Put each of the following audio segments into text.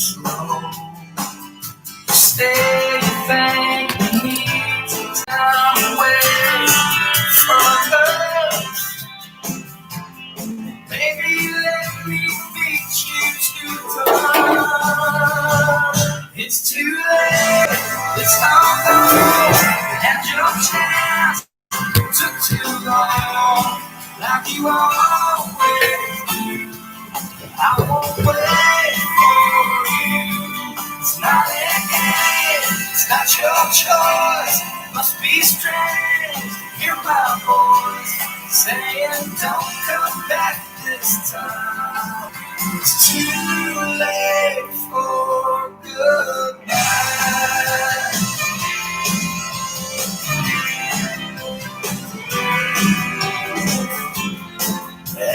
what's wrong. Stay, you think we need some time away from us. Maybe let me beat you to the punch. It's too late, it's all gone. Had your chance, took too long, like you always do. I won't wait for you. It's not a game, it's not your choice. Must be strange, hear my voice saying don't come back this time. It's too late for goodbye.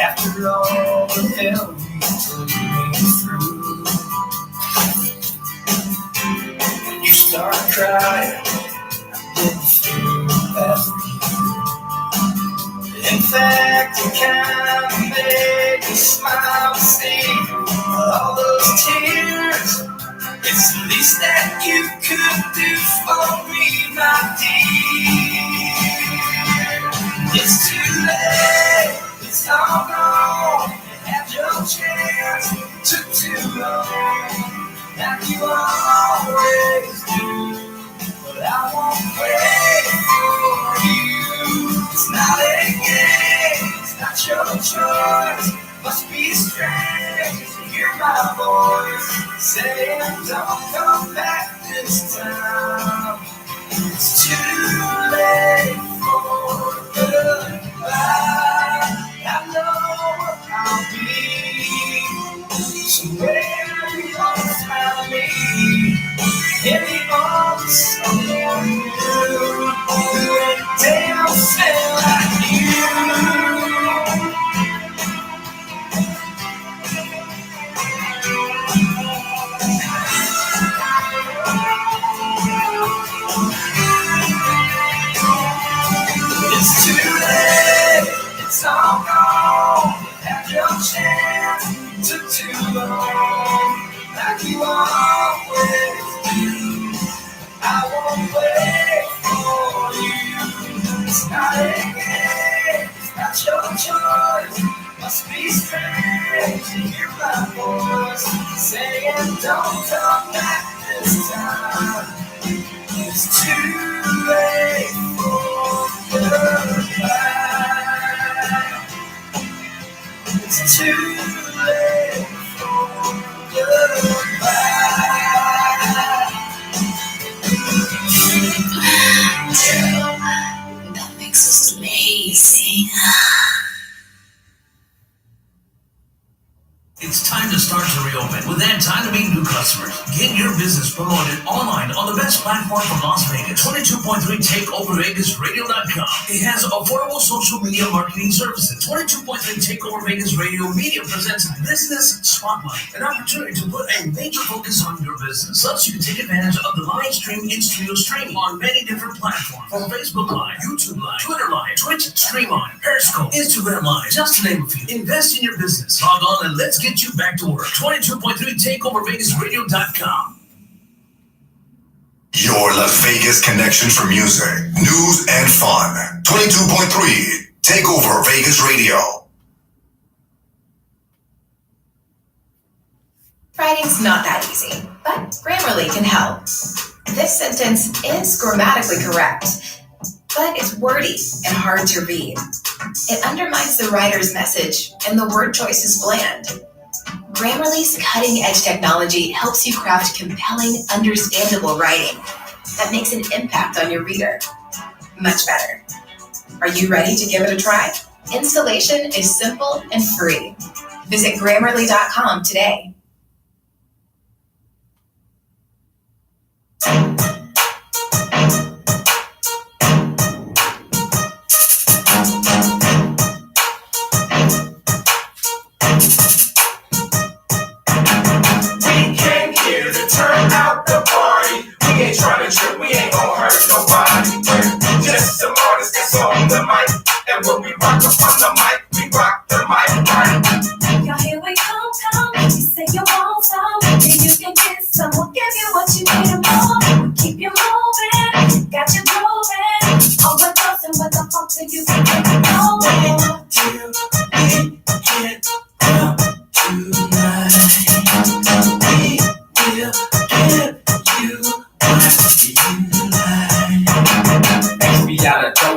After all the hell we put me through, you start crying, I didn't feel bad for you. In fact, it kinda made me smile to see all those tears. It's the least that you could do for me, my dear. It's too late, it's all gone. You had your chance, took too long, like you always do. But I won't wait for you. It's not a game, it's not your choice. Must be strange to hear my voice saying don't come back this time. It's too late for goodbye. I know I'll be somewhere you won't find me. In the arms of someone new who ain't damn feel like you. It's too late, it's all gone. You had your chance, took too long, like you always do. I won't wait for you. It's not a game, it's not your choice. Must be strange to hear my voice saying don't come back this time. It's too late for goodbye. It's too late for goodbye. That makes us lazy. It's time to start to reopen. With that, time to meet new customers. Get your business promoted online on the best platform from Las Vegas. 22.3 TakeOverVegasRadio.com. It has affordable social media marketing services. 22.3 TakeOver Vegas Radio Media presents Business Spotlight, an opportunity to put a major focus on your business. Plus, you can take advantage of the live stream in-studio streaming on many different platforms. From Facebook Live, YouTube Live, Twitter Live, Twitch Stream On, Periscope, Instagram Live, just to name a few. Invest in your business. Log on and let's get you back to work. 22.3 TakeOverVegasRadio.com. Your Las Vegas connection for music, news, and fun. 22.3 TakeOver Vegas Radio. Writing's not that easy, but Grammarly can help. This sentence is grammatically correct, but it's wordy and hard to read. It undermines the writer's message, and the word choice is bland. Grammarly's cutting-edge technology helps you craft compelling, understandable writing that makes an impact on your reader. Much better. Are you ready to give it a try? Installation is simple and free. Visit Grammarly.com today. Trying to trip, we ain't gon' hurt nobody. We're just some artists that's on the mic. And when we rock up on the mic, we rock the mic right. Y'all, here we come. You say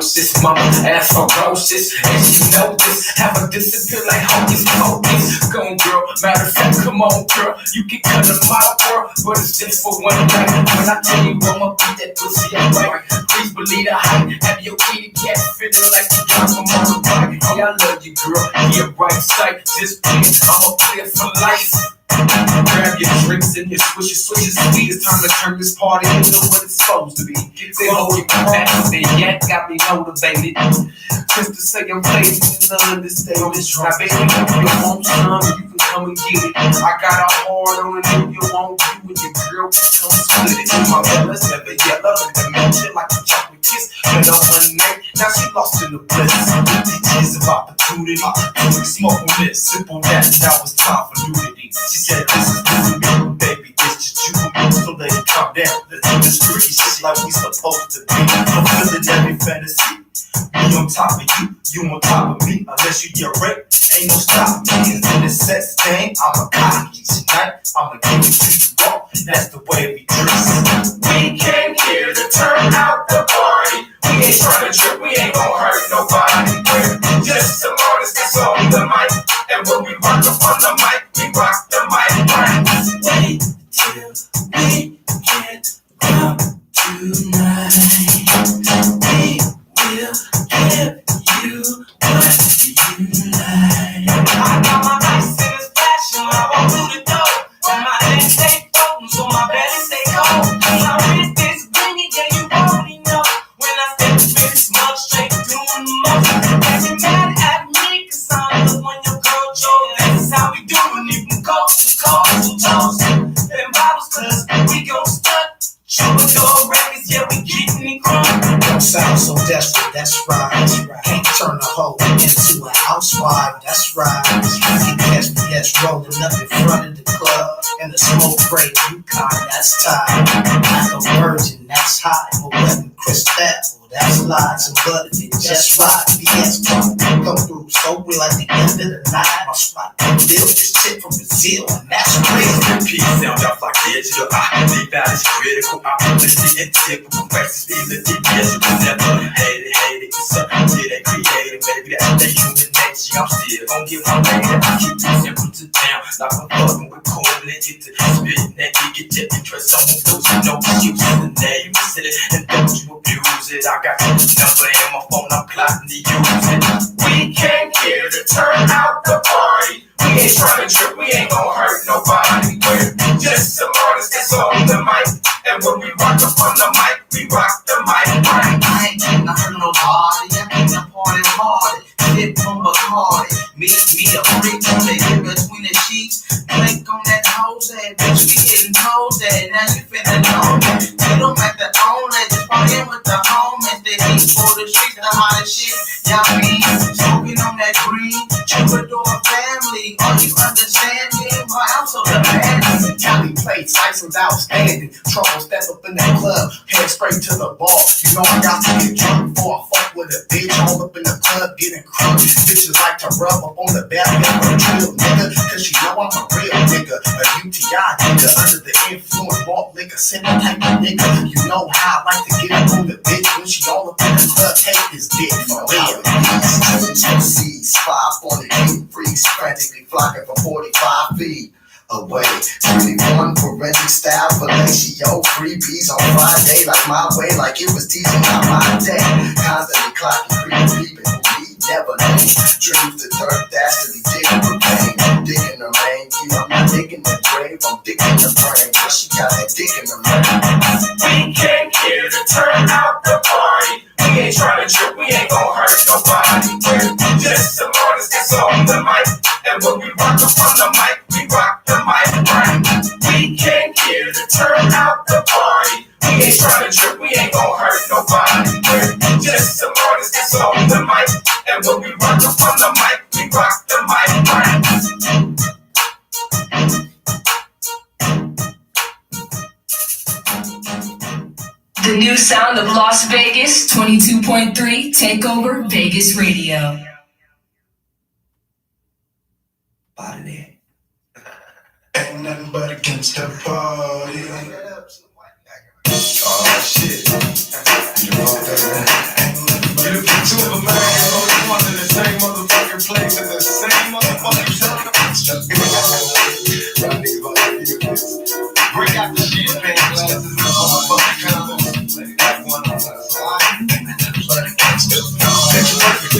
psychosis. Mama ass ferocious, and she know this. Have a disappear like hocus pocus. Go on, girl, matter of fact, come on, girl. You can cut a mile, girl, but it's just for one night. When I tell you I'ma beat that pussy up right, please believe the hype. Have your kitty cat feeling like you drop them on the bike. Yeah, I love you, girl. You're right sight. Just please, I'm a player for life. Grab your drinks and your swishes, sweet. It's time to turn this party into what it's supposed to be. They hold you back, they yak got me motivated. Just to say I'm playing none of this day on this track. Baby, if you want some, you can come and get it. I got a hard on it if you want you and your girl can come split it. My fellas never yellow in the mansion like a chocolate kiss. Met her one night, now she lost in the bliss. 50 years of opportunity, smoke on this, simple that, now it's time for nudity. She said this is new to me, baby, it's just you and me, so let it calm down. Let's do this free shit like we supposed to be. I'm feeling every fantasy. Me on top of you, you on top of me. Unless you get raped, ain't no stopping me. It's in the sex game, I'ma copy you tonight. I'ma give it to you all, that's the way we dress. We came here to turn out the party. We ain't trying to trip, we ain't gon' hurt nobody. We're just some artists that's on the mic. And when we rock up on the mic, we rock the mic right. Wait till we get up tonight. We will give you what you like. I got my ice in this fashion, I walk through the door. And my legs stay floating, so my belly stay cold. My wrist is blingy, yeah, you already know. When I step in this mug, straight doing the most. And you mad at me, cause I'm the one your girl chose. This is how we do it, even coast to coast, toast. And bottles, cause we gon' stunt. Sugar door records, yeah, we getting it crunk. Don't sound so desperate, that's right. Can't turn a hoe into a housewife, that's right. You catch me, yes, rolling up in front of the club. And the smoke break, you that's tight. Like a virgin, that's hot. But when crystal, that's lies and butter, it just right. BS come through so real at the end of the night. My spot deal just tip from Brazil, and that's real. Peace sound off like the edge of your eye. Deep out is critical. Opportunity and typical practice. These are the yes, you never hate it. It's something that created. Maybe that's the human nature. I'm still gon' get my way. I keep it simple to down. Like I'm fucking with cool. Let's get to spitting that you get your interest on those who know you use the name. You said it and don't you abuse it. I got your number in my phone. I'm plotting to use it. We came here to turn out the party. We ain't trying to trip. We ain't gon' hurt nobody. We're just some artists that's on the mic. And when we rock up on the mic, we rock the mic right. I ain't getting hurt nobody. I ain't a party hard. Hit from Bacardi. Meet me a freak on the hip between the sheets. Blink on that hose head. Bitch, we getting toes at. Now you finna know that. You don't make the own legends. Partying with the homies. They heat for the streets. The hottest shit. Y'all be smoking on that green. Troubadour family. Are you understanding? Why I'm so demanding. Cali plates, license outstanding. Trouble step up in that club. Head straight to the ball. You know I got to get drunk before I fuck with a bitch. All up in the club getting crunk. Bitches like to rub up on the belly of a drill nigga. Cause you know I'm a real nigga. A UTI nigga. Under the influence, walk liquor. Simple type of nigga. You know how I like to get up on the bitch. When she all up in the club, take this dick for real. Seas, 5 on the heat freaks. Frantically flocking for 45 feet away. 21 forensic style fellatio freebies on Friday, like my way, like it was teaching out my day. Constantly clocking, creeping, we never know. Dreams the dirt, dastardly digging the pain. Digging the rain, I'm not digging the grave, I'm digging the brain. But she got that dick in the rain. We came here to turn out the party. We ain't trying to trip, we ain't gon' hurt nobody. We're just some artists that's on the mic. And when we rock up on the mic, we rock the mic right. We came here to turn out the party. We ain't trying to trip, we ain't gon' hurt nobody. We're just some artists that's on the mic. And when we rock up on the mic, we rock the mic right. The new sound of Las Vegas, 22.3 Takeover Vegas Radio. Body there. Ain't nothing but against the party. Oh shit. You know that. Ain't nothing but Break out the champagne glasses and motherfucking condoms.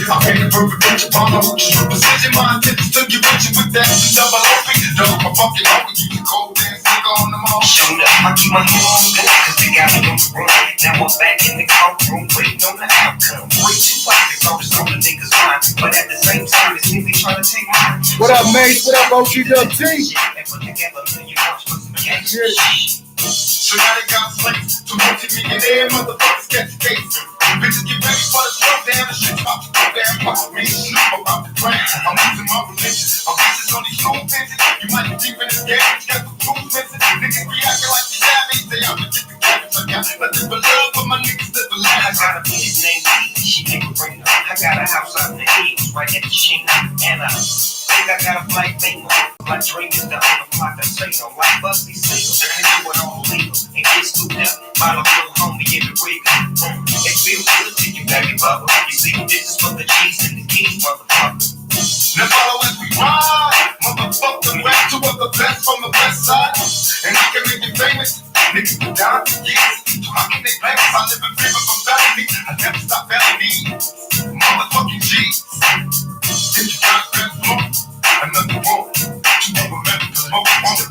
I paint a perfect picture, bomb out with your precision. My intentions to get rich with that double OP. Double my fucking hope with you, cold dance, nigga on the mall. Showing up, I keep my head on good, cause they got me on the run. Now I'm back in the courtroom, waiting on the outcome. Way too pockets, always on the niggas' mind. But at the same time, it's me trying to take mine. What up, Mace? What up, OGWT? And put together a million bucks for some gangsta shit. So now they got slaves to multi-millionaire motherfuckers catch cases. Bitches get ready for the slowdown, the shit's about to go down. Pop me, Snoop about the brand. I'm losing my religion. I'm bitches on these school benches. You might be deep in this game, but you got the rules missing. Niggas be acting like you savage. They out to get the cabbage. I got nothing but love for my niggas that's the I last. got a bitch named Nito, she nigga Reno. I got a house out in the hills, right at the Sheen. And I think I got a black thing on. My dream is to own a block of Satan, like Busty Siegel. And do it all legal, and get scooped up by the little homie in the rig. It feels good to you, baby bubble. You see, this is for the G's and the G's, motherfucker. Now follow as we ride, motherfucker, rap to the best from the west side. And I can make you famous, niggas be down for years. So how can they blame us? I live in favor from felony. I never stop felony. Motherfucking G's. If you got that flow, another one. You never remember the smoke on the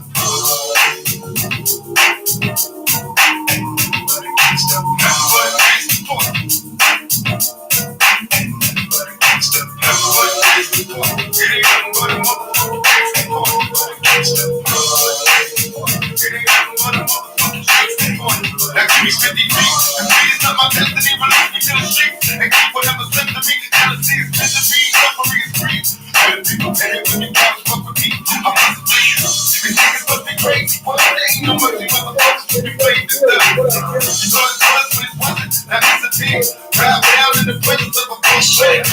that Jimmy's 50 feet. And me is not my destiny. Release me to the streets and keep whatever's left of me. Jealousy is misery, suffering is grief. Better people tell you when you can't fuck with me. I'm about to bleed. These niggas must be crazy. Well, there ain't no mercy, motherfuckers. You played this stuff. You thought it was when it wasn't. Now it's a team. Drive down in the presence of a bullshit.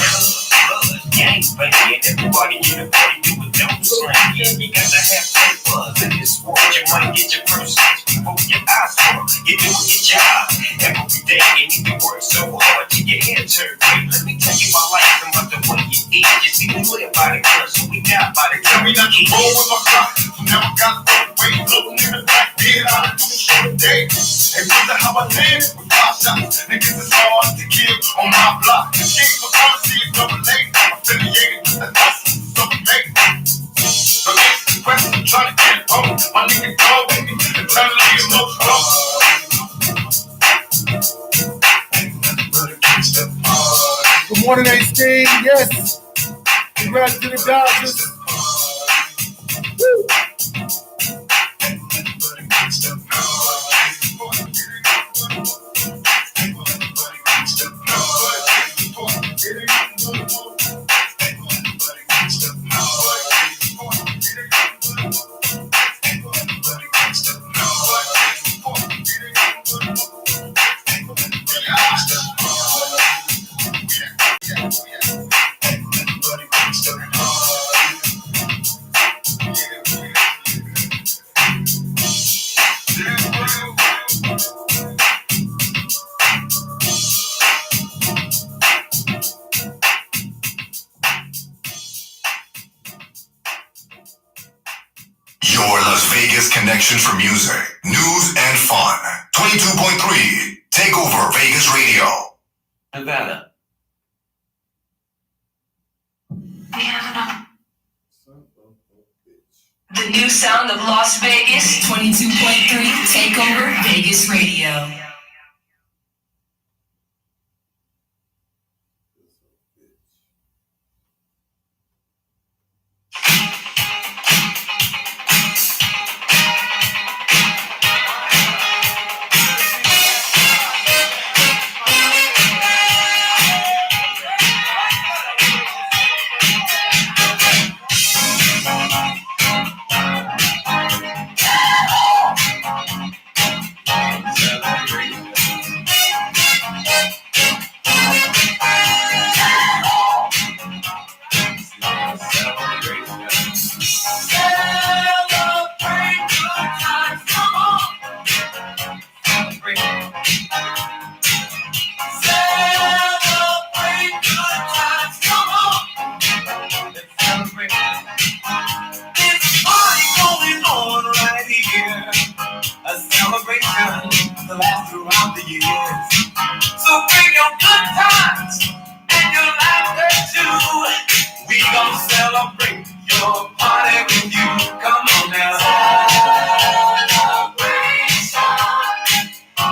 Gang banging, everybody in the party do a dope slang. Yeah, you gotta have some buzz in this world. You might get your first chance before your eyes fall. You're doing your job every day, and you can work so hard to get your head turned. Wait, let me tell you my life and about the way you eat. You see, we live by the gun, so we die by the Tell gun. me not to roll with my clock. You never got the way. Looking in the back, did I do the short day? And wonder how I live with 5 shots. Niggas is hard to kill on my block. King for policy is double late. Affiliated with the hustle, so we make it. So it's the question, I'm trying to get home. My nigga go with me, eternally in no flow. Good morning, A-Sting. Yes. Congrats to the Dodgers. Woo. Your Las Vegas connection for music, news, and fun. 22.3 Takeover Vegas Radio. Nevada. The new sound of Las Vegas, 22.3 Takeover Vegas Radio. Celebrate throughout the years. So bring your good times and your laughter too. We gon' celebrate your party with you. Come on now. Celebration.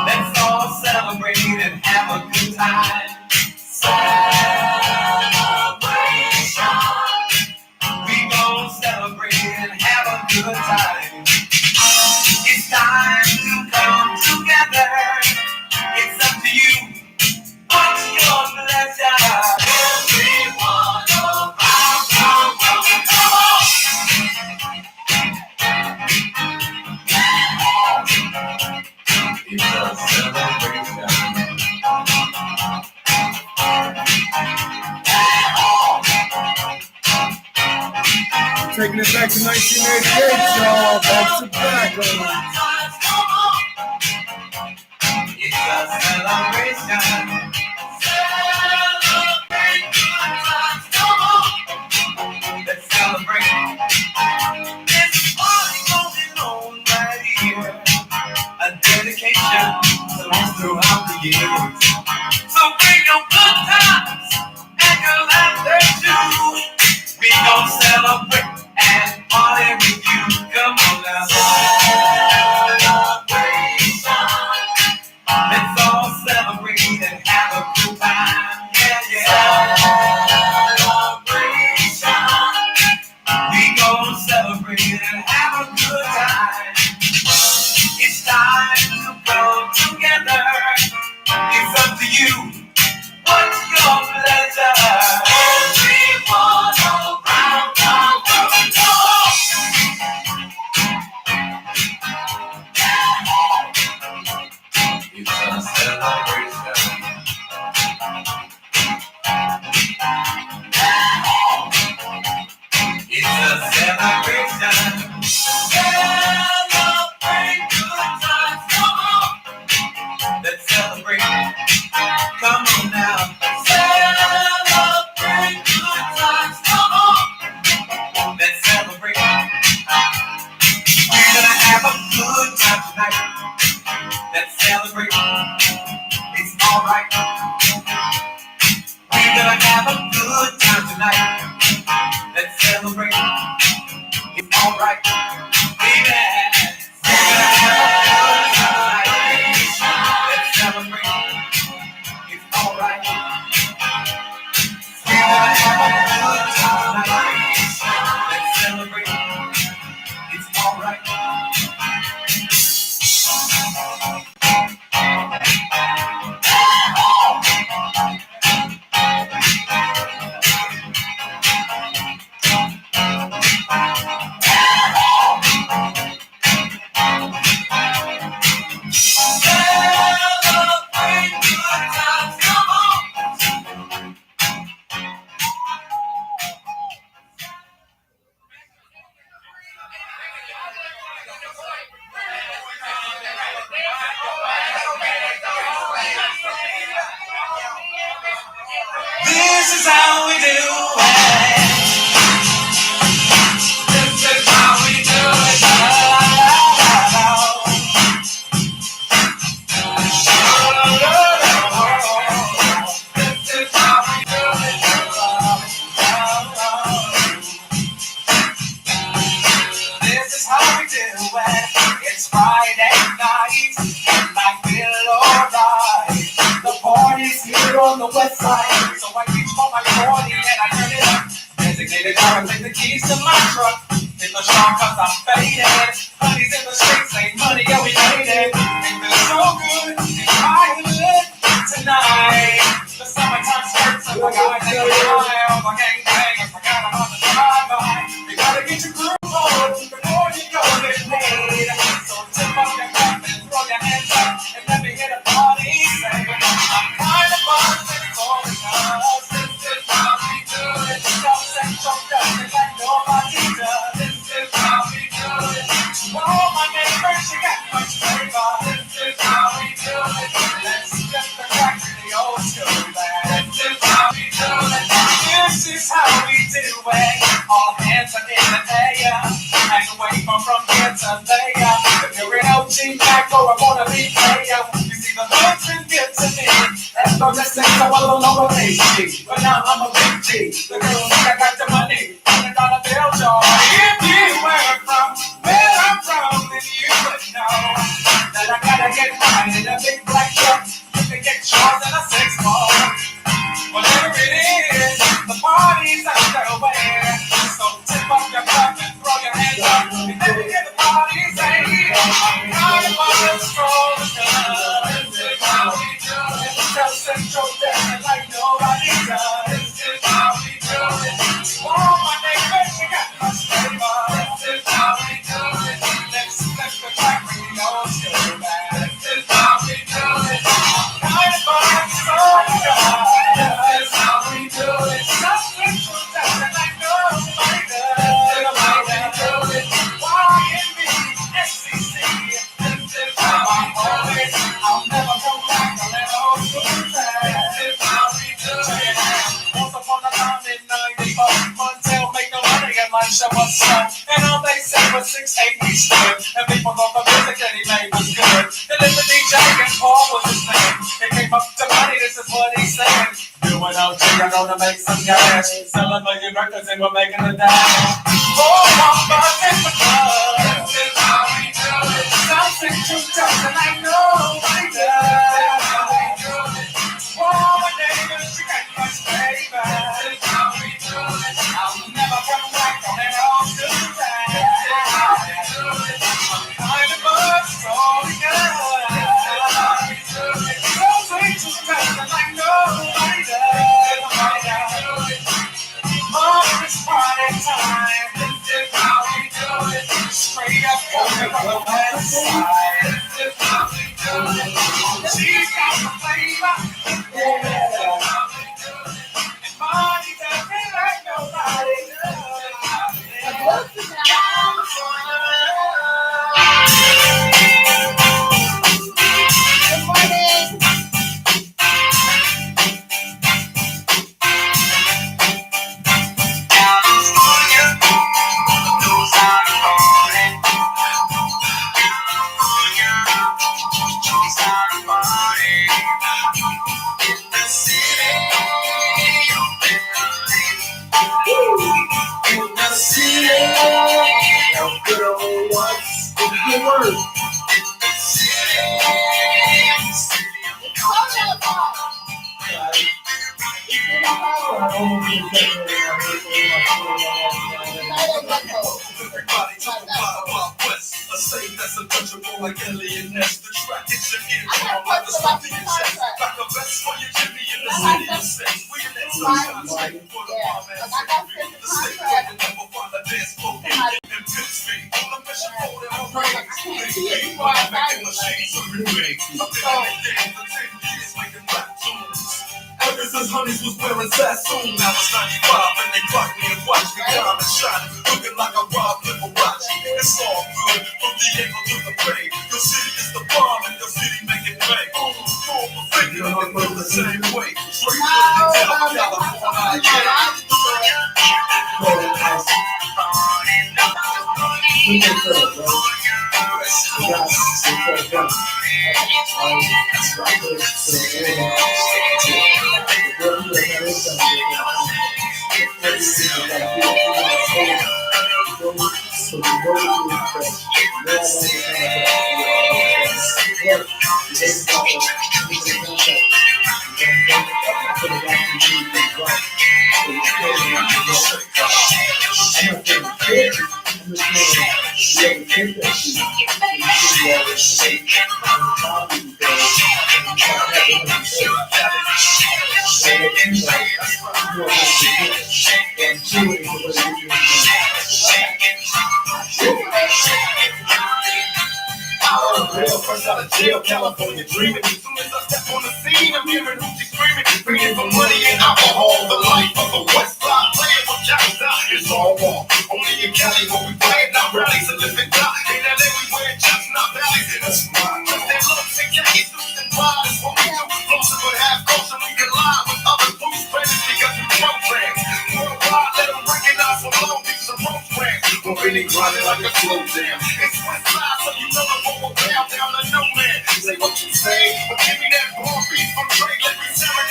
Let's all celebrate and have a good time. Celebration. We gon' celebrate and have a good time. It's time to come together. It's up to you. What's your pleasure? Everyone around, come on. It's a celebration. Taking it back to 1988, y'all. Back to back. It's a celebration. Celebrate good times. Come on. Let's celebrate. There's a party going on right here. A dedication to last throughout the years. So bring your good times and your laughter too. We gon' celebrate and party with you. Come on now. Celebration. Let's all celebrate and have a good time. Yeah, yeah. Celebration. We gon' celebrate and have a good time. It's time to come together. It's up to you. What's your pleasure? Everyone around the world. It's a celebration. It's a celebration. Celebrate good times. Come on. Let's celebrate. Come on now. Celebrate good times. Come on. Let's celebrate. We're gonna have a good time tonight. Let's celebrate. It's alright. We're gonna have a good time tonight. Let's celebrate. It's alright. Baby. We're gonna have a good time tonight. Let's celebrate. It's alright. We're gonna have a good time tonight. Let's celebrate. It's alright. Celebrate good times. Come on. This is how we do it. This is how we do it. This is how we do it. This is how we do it. It's Friday night and I feel alright. The party's here on the west side, so I reach for my 40 and I turn it up. Designated driver, take the keys to my truck. Hit the shop cause I'm faded. Honey's in the streets, ain't money, yeah, we made it. It feels so good, it's private tonight. The summertime skirts and I gotta take a ride on my gangbang. I forgot I'm on the drive-by. You gotta get your groove on before you go get paid. So tip up your cup and throw your hands up and let me hit a party. Say, I'm kind of buzzed and it's all because this is how we do it. Don't say choked up and like nobody does. This is how we do it. To all my neighbors, you got much flavor. This is how we do it. Let's get the back to the old school. This is how we do it. This is how we do it. All hands are in the air. Hang away from here to there. If you're an OG back or I wanna be player, you see the girl that say so I don't know what they see. But now I'm a big G. The girl that got the money, $100 bill, y'all. If you were from where I'm from, then you would know that I gotta get mine in a big black truck. You can get yours in a 6-4. Whatever it is, the party's underway. So tip up your cup and throw your hands up. And let me get the party saying, I'm on a stroll. This is how we do it. Just central dancing like nobody does. This is how we do it. Oh, my neighbor, she got much flavor. This is how we do it. Let's the track when you know it's good, man. This is how we do it. Kind of fun, so good. This is how we do it. Just central dancing like nobody does. This is how we do it. YNB, SCC. This is how we do it. I'll never go back on that old school track. This is how we do it. Once upon a time in 94, Montel make no money and my show was stuck. And all they said was 6'8" we stood. And people thought the music that he made was good. Then the DJ and Paul was his name. It came up to money, this is what he said. You and OG are gonna make some cash. Sell a million records and we're making a dash. Oh, I'm in the club. This is how we do it. Something to touch and I know I do. Oh, my neighbor, she got much flavor. This is how we do it. I'll never come back on that old school track. This is how we do it. Kind of much strong girl. This is how we do it. Something to touch and I know I do. Oh, it's party time. This is how we do it. Straight up from the west side. This is how we do it. She's got the flavor. This is how we do it. And party does it like nobody does. Good morning. Everybody talk about West. A state that's untouchable like alien nest. The track hits your ear. Like the stuff to your chest. Like a vest for your Jimmy in the city of sex. We in that sunshine for the bomb ass. The state where you never find a dance floor. And pimp speed. On a mission for them brains. They making machines of your brains. I've been in the game for 10 years making rap tunes. Ever since Honeys was wearing Sassoon, now it's 95 and they clock me and watch me diamond shining, looking like a Rob Liberace. It's all good from Diego to the Bay. Your city is the bomb and your city make it bang. Form a finger and feel the same way. Straight from the down California, First out of jail, California dreaming. As soon as I step on the scene, I'm hearing Uzi screaming, bringing for money and alcohol. The life of the West Side, playing for Jackson. It's all wrong. Only in Cali where we playing our rallies and living down. In LA we wearing chaps, not valleys. That's mine. That looks and khaki suits and wild is what we do. Closer but half closer, we can lie with other blues friends because we programs. Worldwide, let them recognize what Long Beach and Rose brands. We're really grinding like a slow jam. It's West Side, so you know the whole down to no man. Say what you say, but give me that raw beat from Drake. Let me serenade.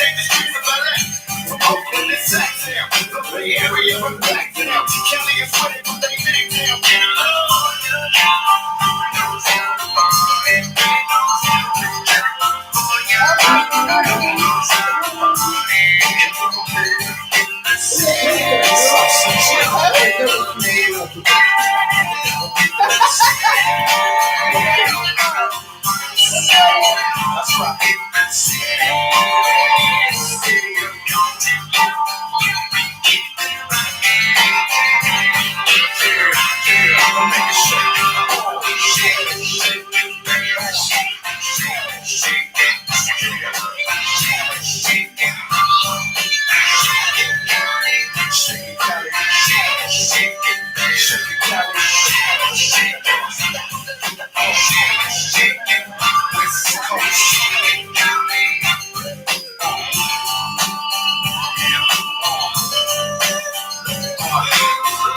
That's right. I'ma make it shake.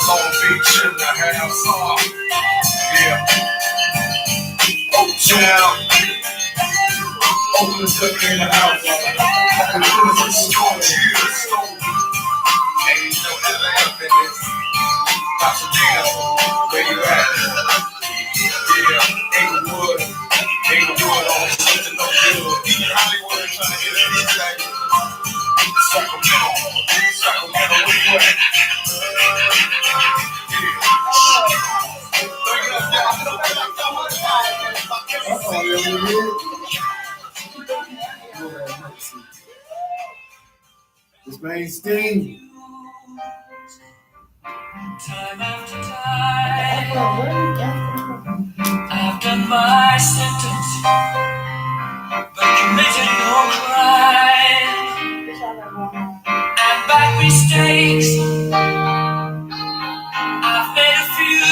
Long Beach in the house, yeah. Uptown, Oakland Tucker in the house. Hey, you know that I have in this. Pasadena, where you at? Yeah, Inglewood, all this shit to no good. Even Hollywood trying to get everything. Sacramento, where you at? This man Sting. Time after time, I've done my sentence, but committed no crime. And by mistakes, I've made a few.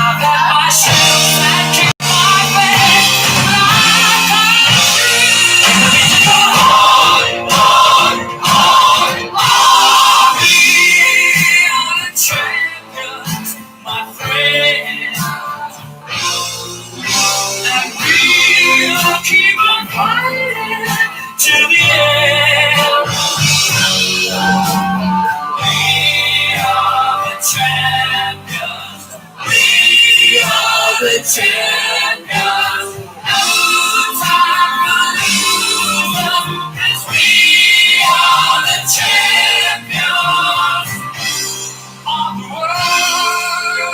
I've had my share and kicked my bed, but I can't be on. We are the champions, my friend, and we'll keep on fighting till the end. We are the champions. We are the champions. No time for losing, 'cause we are the champions of the world.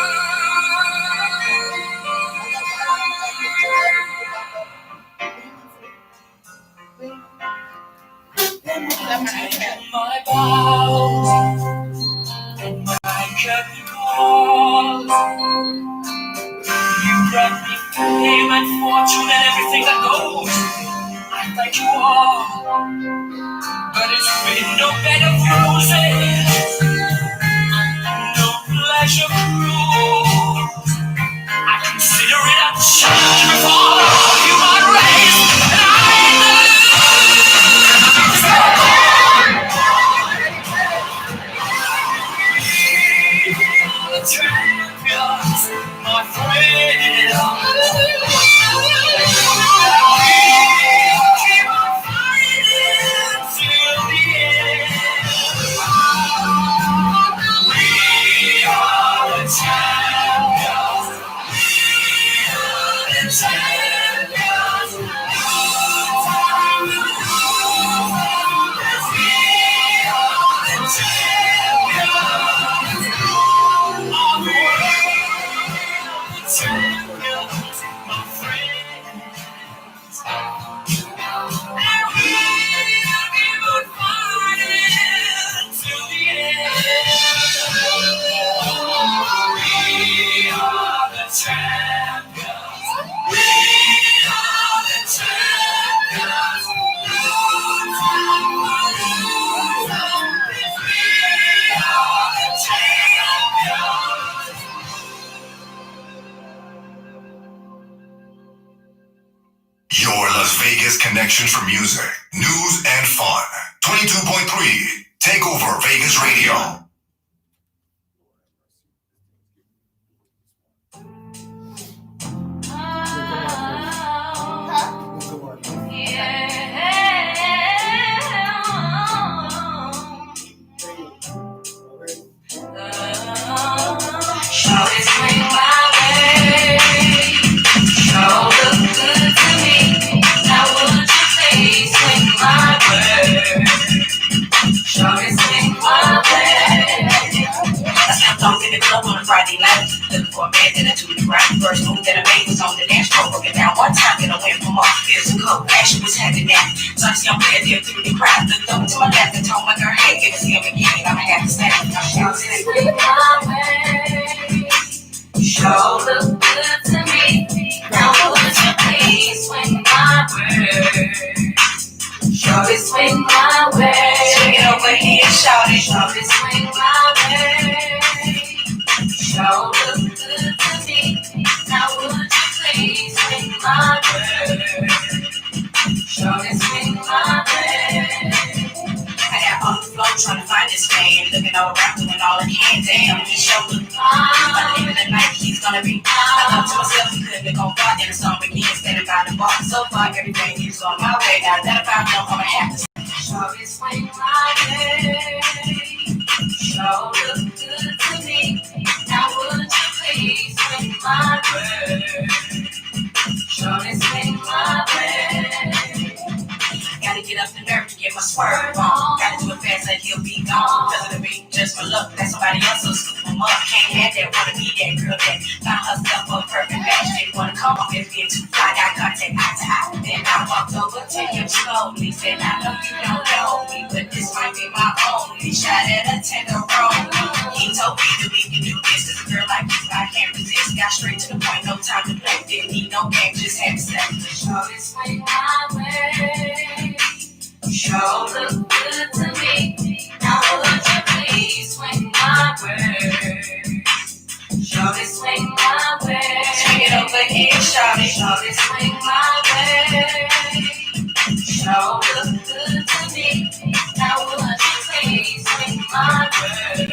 Taking my vows and my curtain calls. You brought me fame and fortune and everything that goes. I thank you all, but it's been no bed of roses, no pleasure cruise. I consider it a challenge before the whole human race, and I the champions, my friend. Keep on fighting till the end. We are the champions. We are the champions. No time to lose, 'cause we are the champions of the world. Champions, my friends. And we'll keep on fighting till the end. We are the champions. We are the champions. No time for losing, 'cause we are the champions. Your Las Vegas connection for music, news, and fun. 22.3 Takeover Vegas Radio. Shawty swing my way. Sure look good to me. Now would you please swing my way? Shawty swing my way. so bad she was having that. So I see I'm ready to do the crowd. Looked over to my left and told my girl, hey, give us him again. I'ma have to stand. Just swing my way. Sure look good to me. Now would you please swing my way? Shorty swing my way. Swing it over here, shorty. Shorty swing my way. Sure look good to me. Now would you please swing my way? Shorty swing my way. I got on the floor trying to find this man. Looking all around, doing all I can. Damn, he showed look fine. By the end of the night, he's gonna be fine. I thought to myself, he couldn't have gone far. Then the song begins, standing by the bar. So far, everything is on my way. Now that I found out, I'ma have to. Shorty swing my way. Sure look good to me. Now would you please swing my way? Shorty swing my way. Gotta get up the nerve to get my swerve on. Gotta do it fast like he'll be gone. Doesn't be just for luck that somebody else will scoop him up. Can't have that, wanna be that girl that found herself a perfect match. Didn't wanna come off as being too fly. Got contact eye to eye. Then I walked over to him slowly. Said, I know you don't know me, but this might be my only shot at a tenderoni. He told me that we can do this. Cause a girl like this, I can't resist. Got straight to the point, no time to play. Didn't need no game, just had to say. Shorty swing my way. Sure look good to me. Now would you please swing my way? Shorty swing my way. Swing it over here, shorty. Shorty swing my way. Sure look good to me. Now would you please swing my way?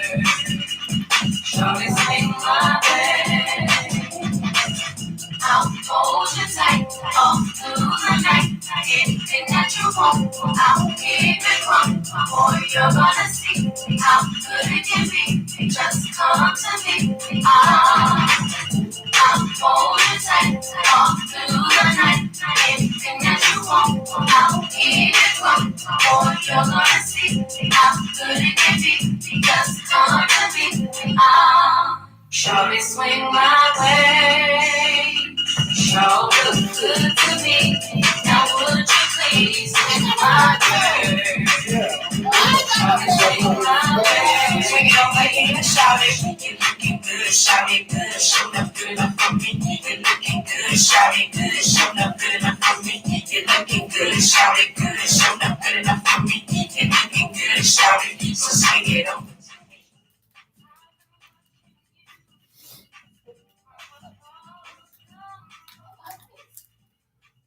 Shorty swing my way. I'll hold you tight all through the night. Anything that you want, I'll give it wrong. Boy, you're gonna see how good it can be. Just come to me. I'll hold you tight all through the night. Anything that you want, I'll give it wrong. Boy, you're gonna see how good it can be. Just come to me. Shorty swing my way. Sure look good to me. Now would you please swing my way? Shorty swing my way. Swing it over here, shorty. You're looking good, shorty, good. Showing up good enough for me. You're looking good, shorty, good. Showing up good enough for me. You're looking good, shorty, good. Showing up good enough for me. You're looking good, shorty. So swing it over.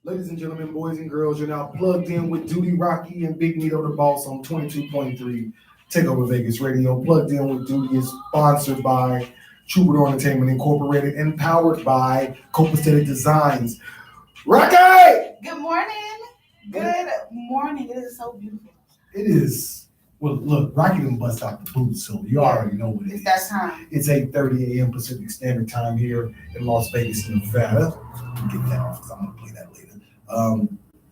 Ladies and gentlemen, boys and girls, you're now plugged in with Doodie, Rocky, and Big Nito the Boss on 22.3 Takeover Vegas Radio. Plugged in with Doodie is sponsored by Troubadour Entertainment Incorporated and powered by Copacetic Designs. Rocky! Good morning. Good morning. It is so beautiful. It is. Well, look, Rocky done bust out the boots, so you already know what it is. It's that time. It's 8:30 a.m. Pacific Standard Time here in Las Vegas, Nevada. Get that off because I'm going to play that later.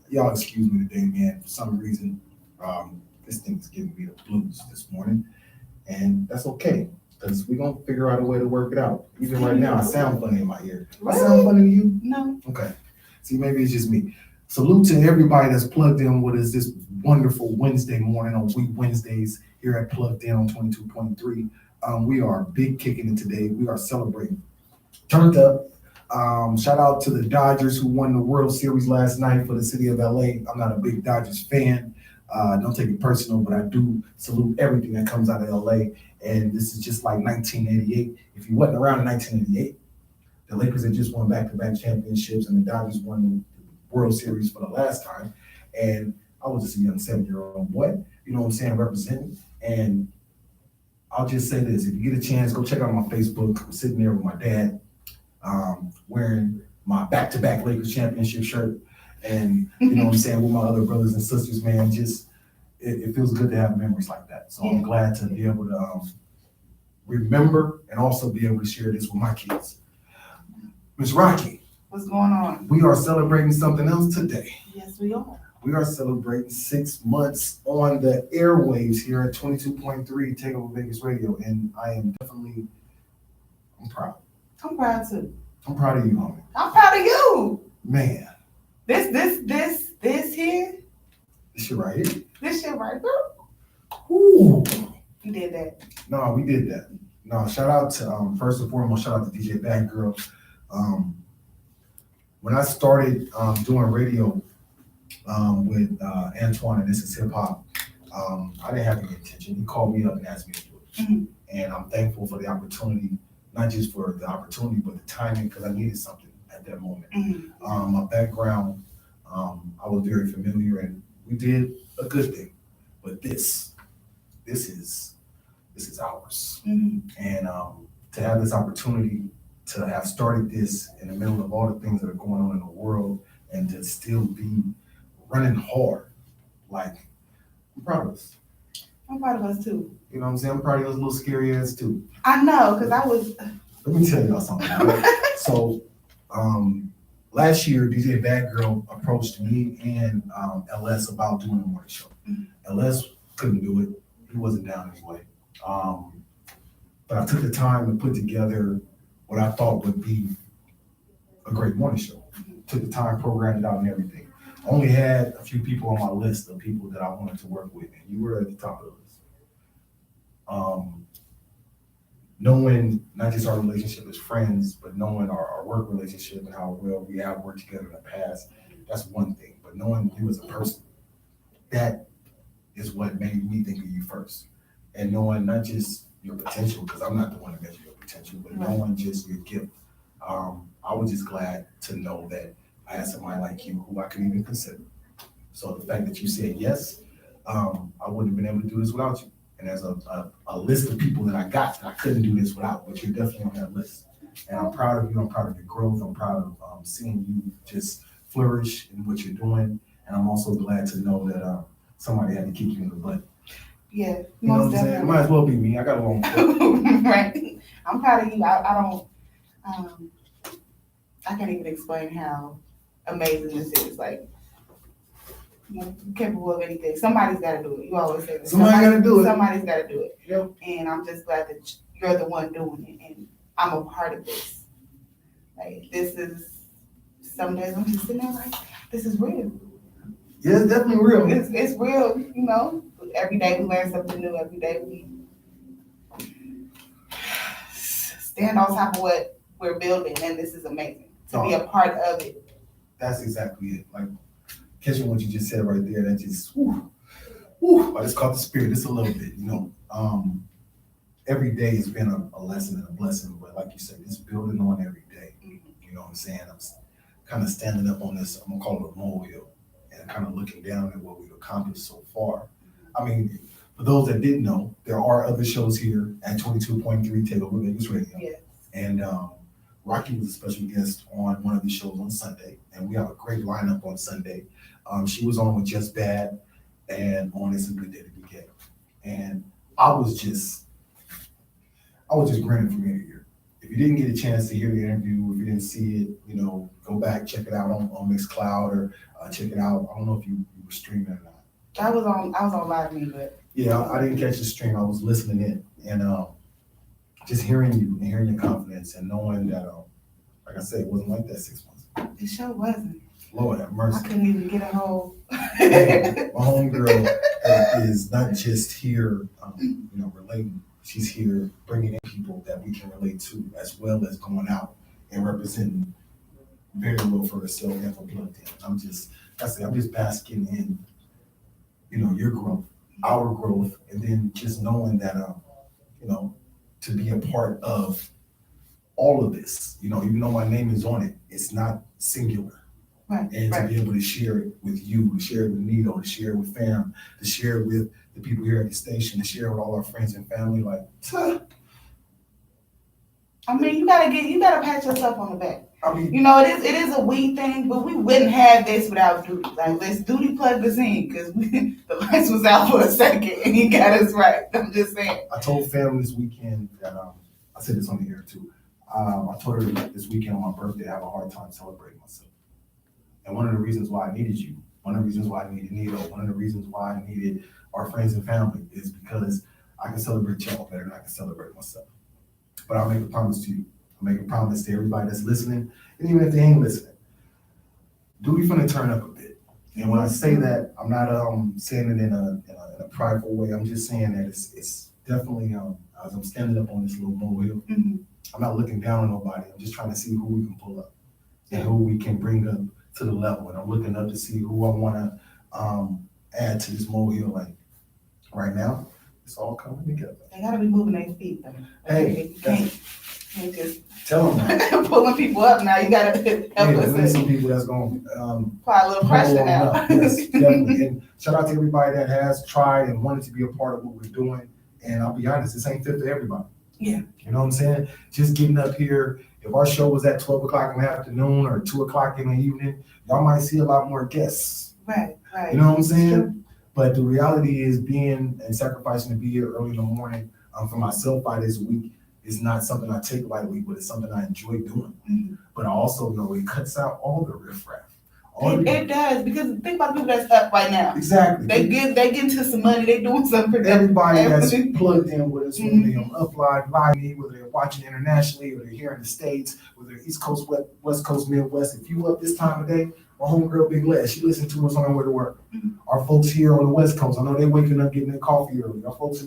Y'all excuse me today, man. For some reason, this thing is giving me the blues this morning, and that's okay because we're gonna figure out a way to work it out. Even right now, I sound funny in my ear. Really? I sound funny to you? No. Okay. See, maybe it's just me. Salute to everybody that's plugged in with us this wonderful Wednesday morning on Week Wednesdays here at Plugged In on 22.3. We are big kicking it today. We are celebrating. Turned up. Shout out to the Dodgers who won the World Series last night for the city of LA. I'm not a big Dodgers fan. Don't take it personal, but I do salute everything that comes out of LA. And this is just like 1988. If you wasn't around in 1988, the Lakers had just won back-to-back championships and the Dodgers won the World Series for the last time. And I was just a young 7-year-old boy, you know what I'm saying, representing. And I'll just say this, if you get a chance, go check out my Facebook. I'm sitting there with my dad, wearing my back-to-back Lakers championship shirt, and you know what I'm saying, with my other brothers and sisters, man, just it feels good to have memories like that. So I'm glad to be able to remember and also be able to share this with my kids. Miss Rocky, what's going on? We are celebrating something else today. Yes, we are. We are celebrating 6 months on the airwaves here at 22.3 Takeover Vegas Radio, and I am definitely, I'm proud. I'm proud too. I'm proud of you, homie. I'm proud of you. Man. This This here, This shit right here. this shit right here. Ooh. You did that. No, we did that. No, shout out to first and foremost, shout out to DJ Bad Girl. When I started doing radio with Antoine and This Is Hip Hop, I didn't have any intention. He called me up and asked me to do it. Mhm. And I'm thankful for the opportunity, not just for the opportunity, but the timing, because I needed something at that moment. Mhm. My background, I was very familiar, and we did a good thing. But this is ours. Mhm. And to have this opportunity to have started this in the middle of all the things that are going on in the world, and to still be running hard, like, I'm proud of us. I'm proud of us too. You know what I'm saying? I'm proud of those little scary ass too. I know, because I was. Let me tell y'all something. Right? So, last year, DJ Bad Girl approached me and LS about doing a morning show. Mhm. LS couldn't do it. He wasn't down anyway. But I took the time to put together what I thought would be a great morning show. Took the time, programmed it out and everything. Only had a few people on my list of people that I wanted to work with, and you were at the top of the list. Knowing not just our relationship as friends, but knowing our work relationship and how well we have worked together in the past, that's one thing. But knowing you as a person, that is what made me think of you first. And knowing not just your potential, because I'm not the one to measure your potential, but knowing just your gift. I was just glad to know that I had somebody like you who I could even consider. So the fact that you said yes, I wouldn't have been able to do this without you. And there's a list of people that I got that I couldn't do this without, but you're definitely on that list. And I'm proud of you. I'm proud of your growth. I'm proud of seeing you just flourish in what you're doing. And I'm also glad to know that somebody had to kick you in the butt. Yeah, You know what I'm most saying? It definitely. might as well be me. I got a long foot. Right. I'm proud of you. I don't. I can't even explain how amazing this is. Like, you're capable of anything. Somebody's got to do it. You always say that. Somebody gotta do it. Somebody's got to do it. Yep. And I'm just glad that you're the one doing it, and I'm a part of this. Like, this is. Some days I'm just sitting there like, this is real. Yeah, it's definitely real. It's real. You know, every day we learn something new. Every day we stand on top of what we're building, and this is amazing to be a part of it. That's exactly it. Like, catching what you just said right there, that just, I just caught the spirit just a little bit, you know. Every day has been a lesson and a blessing, but like you said, it's building on every day. You know what I'm saying? I'm kind of standing up on this, I'm gonna call it a molehill, and kind of looking down at what we've accomplished so far. I mean, for those that didn't know, there are other shows here at 22.3 Take Over Vegas Radio. Yeah. And Rocky was a special guest on one of the shows on Sunday, and we have a great lineup on Sunday. She was on with Just Bad and on It's a Good Day to Be Gay. And I was just grinning from ear to ear. If you didn't get a chance to hear the interview, if you didn't see it, you know, go back, check it out on Mixcloud, or check it out. I don't know if you were streaming or not. I was on Live Me, but yeah, I didn't catch the stream. I was listening in, and just hearing you and hearing your confidence and knowing that, like I said, it wasn't like that 6 months ago. it sure wasn't. Lord have I mercy. couldn't even get a hold. My homegirl is not just here, you know, relating. She's here bringing in people that we can relate to, as well as going out and representing very well for herself and for Plugged In. I'm just basking in, you know, your growth, our growth, and then just knowing that, you know, to be a part of all of this, you know, even though my name is on it, it's not singular. Right, And to be able to share it with you, to share it with Nito, to share it with fam, to share it with the people here at the station, to share it with all our friends and family, like, I mean, you gotta pat yourself on the back. I mean, You know, it is a we thing, but we wouldn't have this without Doodie. Like, let's Doodie plug us in, because the lights was out for a second and he got us right. I'm just saying. I told fam this weekend that, I said this on the air too. I told her this weekend on my birthday, I have a hard time celebrating myself. And one of the reasons why I needed you, one of the reasons why I needed Nito, one of the reasons why I needed our friends and family is because I can celebrate y'all better than I can celebrate myself. But I'll make a promise to you. I'll make a promise to everybody that's listening, and even if they ain't listening, Doodie finna turn up a bit. And when I say that, I'm not saying it in a prideful way. I'm just saying that it's definitely as I'm standing up on this little molehill, I'm not looking down on nobody. I'm just trying to see who we can pull up and who we can bring up to the level. And I'm looking up to see who I want to add to this molehill. Like right now, it's all coming together. They gotta be moving their feet though. Hey, you can't just tell them. pulling people up now. You gotta help us. There's some people that's going to apply a little pressure now. Yes, definitely. And shout out to everybody that has tried and wanted to be a part of what we're doing. And I'll be honest, this ain't fit for everybody. Yeah. You know what I'm saying? Just getting up here. If our show was at 12 o'clock in the afternoon or 2 o'clock in the evening, y'all might see a lot more guests. Right. You know what I'm saying? But the reality is being and sacrificing to be here early in the morning for myself 5 days a week is not something I take lightly, but it's something I enjoy doing. But I also know it cuts out all the riffraff. It does, because think about the people that's up right now. Exactly. They get into some money, they doing something for everybody that's plugged in with us, whether they're on Upline, Live, whether they're watching internationally, or they're here in the States, whether they're East Coast, West Coast, Midwest. If you up this time of day, my homegirl Big Les, she listened to us on her way to work. Our folks here on the West Coast, I know they're waking up getting their coffee early. Our folks,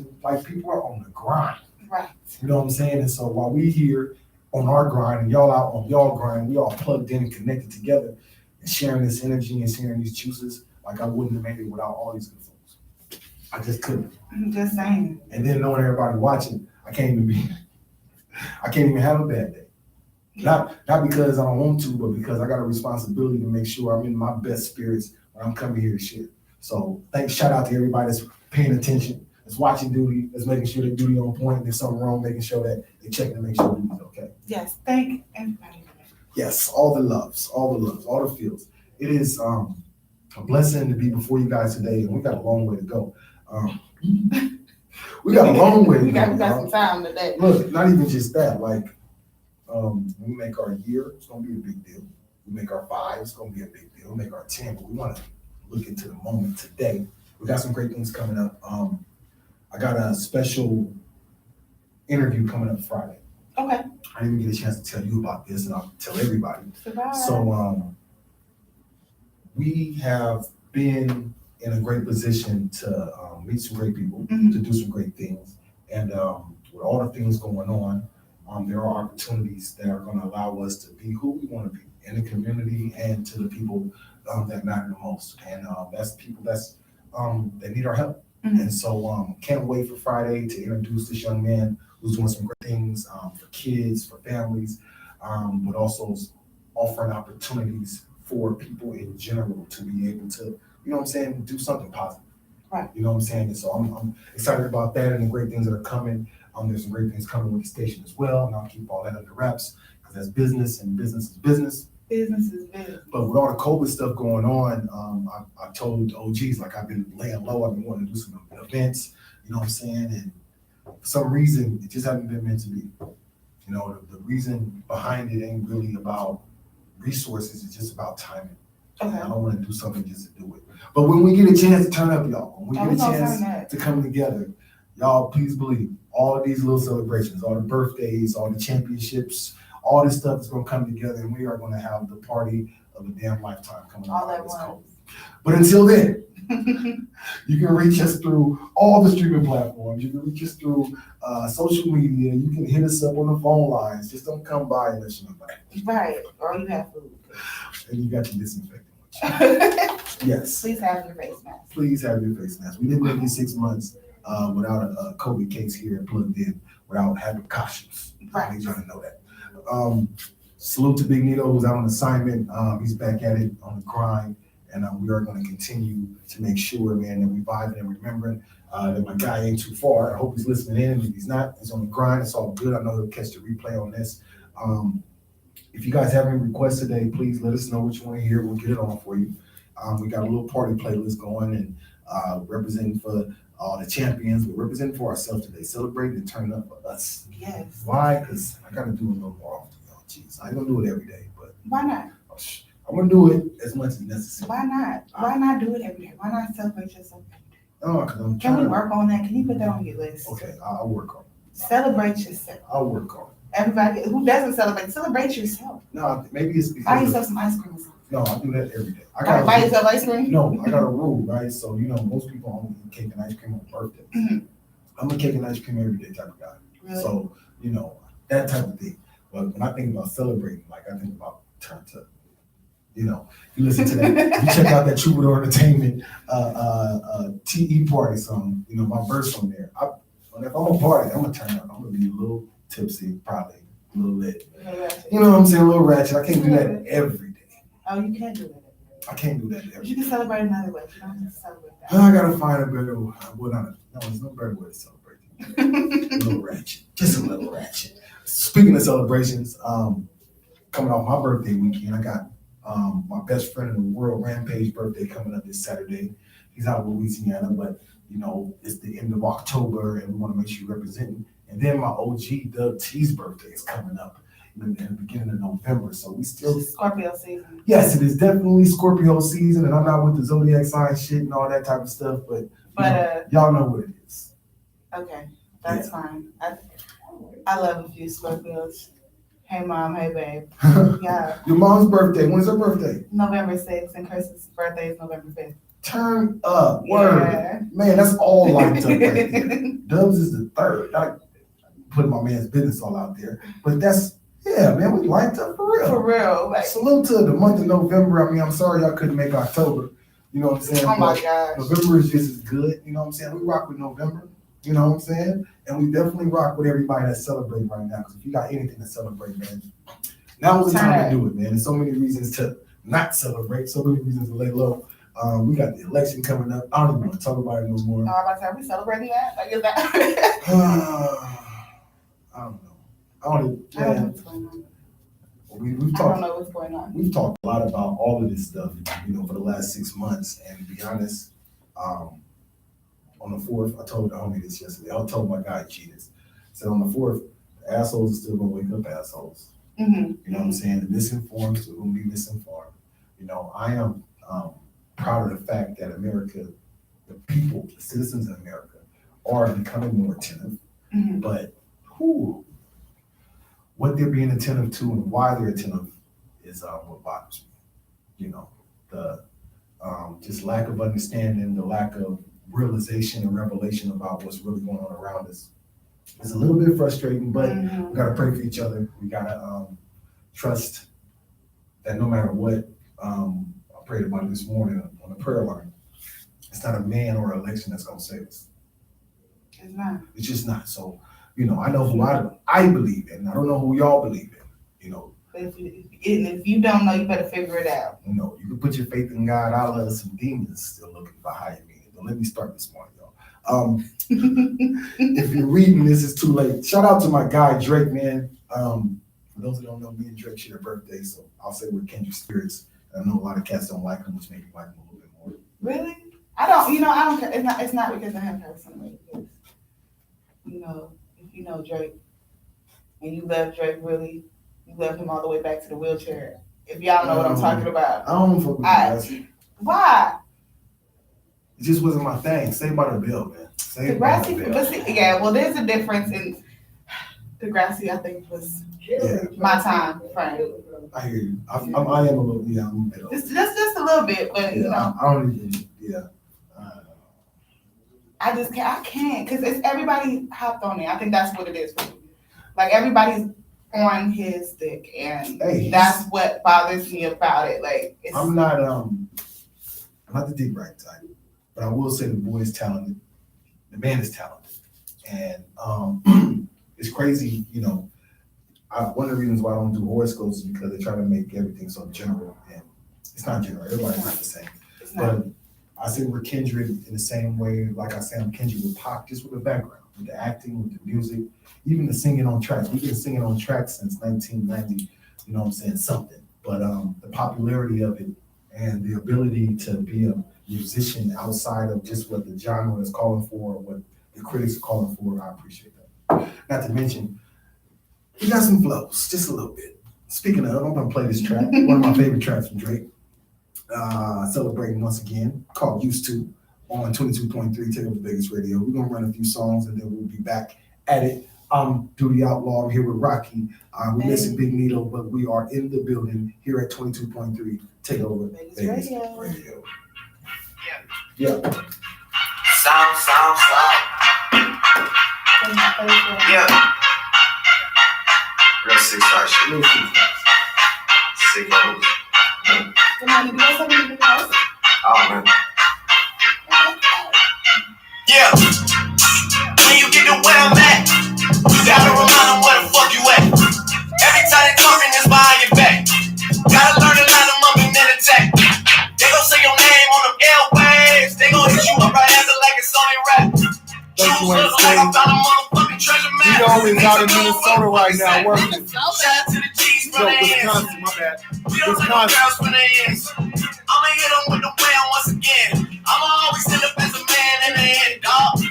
people are on the grind. Right. You know what I'm saying? And so while we here on our grind and y'all out on y'all grind, we all plugged in and connected together and sharing this energy and sharing these juices. Like I wouldn't have made it without all these good folks. I just couldn't. I'm just saying. And then knowing everybody watching, I can't even have a bad day. Not because I don't want to, but because I got a responsibility to make sure I'm in my best spirits when I'm coming here to share. So shout out to everybody that's paying attention, that's watching Doodie, that's making sure that Doodie on point, and there's something wrong, making sure that they're checking to make sure Doodie's okay. Yes, thank everybody. Yes, all the loves, all the feels. It is a blessing to be before you guys today, and we got a long way to go. We got a long way to go. We got some time today. Look, not even just that, when we make our year, it's gonna be a big deal. We make our 5, it's gonna be a big deal. We make our 10, but we wanna look into the moment today. We got some great things coming up. I got a special interview coming up Friday. Okay. I didn't even get a chance to tell you about this, and I'll tell everybody. Surprise. So we have been in a great position to meet some great people, to do some great things. And with all the things going on, there are opportunities that are going to allow us to be who we want to be in the community and to the people that matter the most. And that's people that need our help. And so can't wait for Friday to introduce this young man who's doing some great things for kids, for families, but also offering opportunities for people in general to be able to, you know what I'm saying, do something positive. Right. You know what I'm saying? And so I'm excited about that and the great things that are coming. There's some great things coming with the station as well, and I'll keep all that under wraps because that's business, and business is business. Business is business. But with all the COVID stuff going on, I told OGs, like I've been laying low, I've been wanting to do some events, you know what I'm saying? And for some reason, it just hasn't been meant to be. You know, the reason behind it ain't really about resources, it's just about timing. Okay. And I don't want to do something just to do it. But when we get a chance to turn up, y'all, when we get a chance to come together, y'all, please believe all of these little celebrations, all the birthdays, all the championships, all this stuff is going to come together, and we are going to have the party of a damn lifetime coming all out at of this COVID. once. But until then, you can reach us through all the streaming platforms. You can reach us through social media. You can hit us up on the phone lines. Just don't come by unless you're invited. Right, or you have food. And you got your disinfectant with you. Yes. Please have your face mask. Please have your face mask. We didn't make it 6 months without a COVID case here plugged in, without having precautions. Right. I need y'all to know that. Salute to Big Nito, who's out on assignment. He's back at it on the grind, and we are going to continue to make sure, man, that we vibing and remembering that my guy ain't too far. I hope he's listening in. If he's not, he's on the grind. It's all good. I know he'll catch the replay on this. If you guys have any requests today, please let us know what you want to hear. We'll get it on for you. We got a little party playlist going, and representing for all the champions. We're representing for ourselves today, celebrating and turning up for us. Yes. Why? Because I got to do it a little more often, y'all. Jeez, I ain't going to do it every day, but why not? I'm going to do it as much as necessary. Why not? Why not do it every day? Why not celebrate yourself every day? Oh, because I'm Can we work on that? Can you put that on your list? Okay, I'll work on it. Celebrate yourself. I'll work on it. Everybody who doesn't celebrate yourself. No, maybe it's because Buy yourself some ice cream or something. No, I do that every day. I Buy got yourself ice cream? no, I got a rule, right? So most people only eat cake and ice cream on birthdays. Mhm. I'm a cake and ice cream every day type of guy. Really? So that type of thing. But when I think about celebrating, like I think about turn to, you listen to that. You check out that Troubadour Entertainment TE party song. My verse on there. If I'm a party, I'm gonna turn up. I'm gonna be a little tipsy, probably a little lit. You know what I'm saying? A little ratchet. I can't do that every day. Oh, you can't do that. I can't do that But every you day. can celebrate another way. You don't have to celebrate that. I gotta find a better. There's no better way to celebrate. A little ratchet, just a little ratchet. Speaking of celebrations, coming off my birthday weekend, I got my best friend in the world, Rampage, birthday coming up this Saturday. He's out of Louisiana, but it's the end of October, and we want to make sure you're representing. And then my OG Doug T's birthday is coming up in the beginning of November, so we still Scorpio season. Yes, it is definitely Scorpio season, and I'm not with the zodiac sign shit and all that type of stuff, but y'all know what it is. Okay, that's fine. I love a few Scorpios. Hey mom, hey babe. Yeah. Your mom's birthday. When's her birthday? November 6th, and Chris's birthday is November 5th. Turn up. Word. Yeah. Man, that's all lights up right there. Dubs is the 3rd. I put my man's business all out there. But man, we lights up for real. For real. Like, salute to the month of November. I mean, I'm sorry y'all couldn't make October. You know what I'm saying? oh my gosh. November is just as good. You know what I'm saying? We rock with November. You know what I'm saying? And we definitely rock with everybody that's celebrating right now. Because if you got anything to celebrate, man, now is the time to do it, man. There's so many reasons to not celebrate, so many reasons to lay low. We got the election coming up. I don't even want to talk about it no more. I'm about to say, are we celebrating that? Like, is that? I don't know. I don't know what's going on. I don't know what's going on. We've talked a lot about all of this stuff, for the last 6 months. And to be honest, on the 4th, I told the homie this yesterday. I told my guy cheaters. I said on the 4th, the assholes are still gonna wake up assholes. Mm-hmm. You know what I'm saying? The misinformed are gonna be misinformed. I am proud of the fact that America, the people, the citizens of America, are becoming more attentive. Mm-hmm. But what they're being attentive to and why they're attentive is what bothers me. The just lack of understanding, the lack of realization and revelation about what's really going on around us. It's a little bit frustrating, but we gotta pray for each other. We gotta trust that no matter what, I prayed about it this morning on the prayer line. It's not a man or election that's gonna save us. It's not. It's just not. So, I know who I believe in. I don't know who y'all believe in. If you don't know, you better figure it out. You can put your faith in God. I'll let some demons still looking for higher meaning. But let me start this morning, y'all. If you're reading this, it's too late. Shout out to my guy Drake, man. For those who don't know, me and Drake share a birthday, so I'll say we're kindred spirits. I know a lot of cats don't like him, which made me like him a little bit more. Really? I don't care. It's not because of him personally. Because, if you know Drake and you love Drake really, you love him all the way back to the wheelchair. If y'all know what I'm talking about. I don't fuck with Degrassi. Why? It just wasn't my thing. Saved by the Bell, man. Yeah, well, there's a difference in Degrassi, I think, was my time frame. I hear you. I am a little, I'm a bit old. Just a little bit, but I don't even, I can't, because it's everybody hopped on it. I think that's what it is for me. Like, everybody's on his stick, and that's what bothers me about it. Like, I'm not the deep right type, but I will say the boy is talented. The man is talented, and it's crazy. One of the reasons why I don't do horoscopes is because they try to make everything so general, and it's not general. Everybody's not the same. But I say we're kindred in the same way. Like I say, I'm kindred with Pac, just with the background, with the acting, with the music, even the singing on tracks. We've been singing on tracks since 1990. You know what I'm saying? Something. But the popularity of it and the ability to be a musician outside of just what the genre is calling for, or what the critics are calling for, I appreciate that. Not to mention, we got some flows, just a little bit. Speaking of, I'm gonna play this track, one of my favorite tracks from Drake. Celebrating once again, called Used To, on 22.3 Take Over Vegas Radio. We're gonna run a few songs and then we'll be back at it. I'm Doodie Outlaw. I'm here with Rocky. We missing Big Nito, but we are in the building here at 22.3. Take over. Vegas Radio. Yeah. Sound. Yeah. Real six star shit. Sick hoes. Come on, you guys have any good house? Oh man. Yeah. When you get to where I'm at, you gotta remind them where the fuck you at. Every time they talking is behind your back. Gotta learn to line them up and then attack. They gon' say your name on them airwaves. They gon' hit you up right after like it's only rap. Like you ain't saying. Nito is out in Minnesota right now working. Shout out to the G's from No, the ends. Wisconsin, my bad. We don't let no girls from the ends. I'ma hit them with the wham once again. I'ma always end up as a man in the end, dog.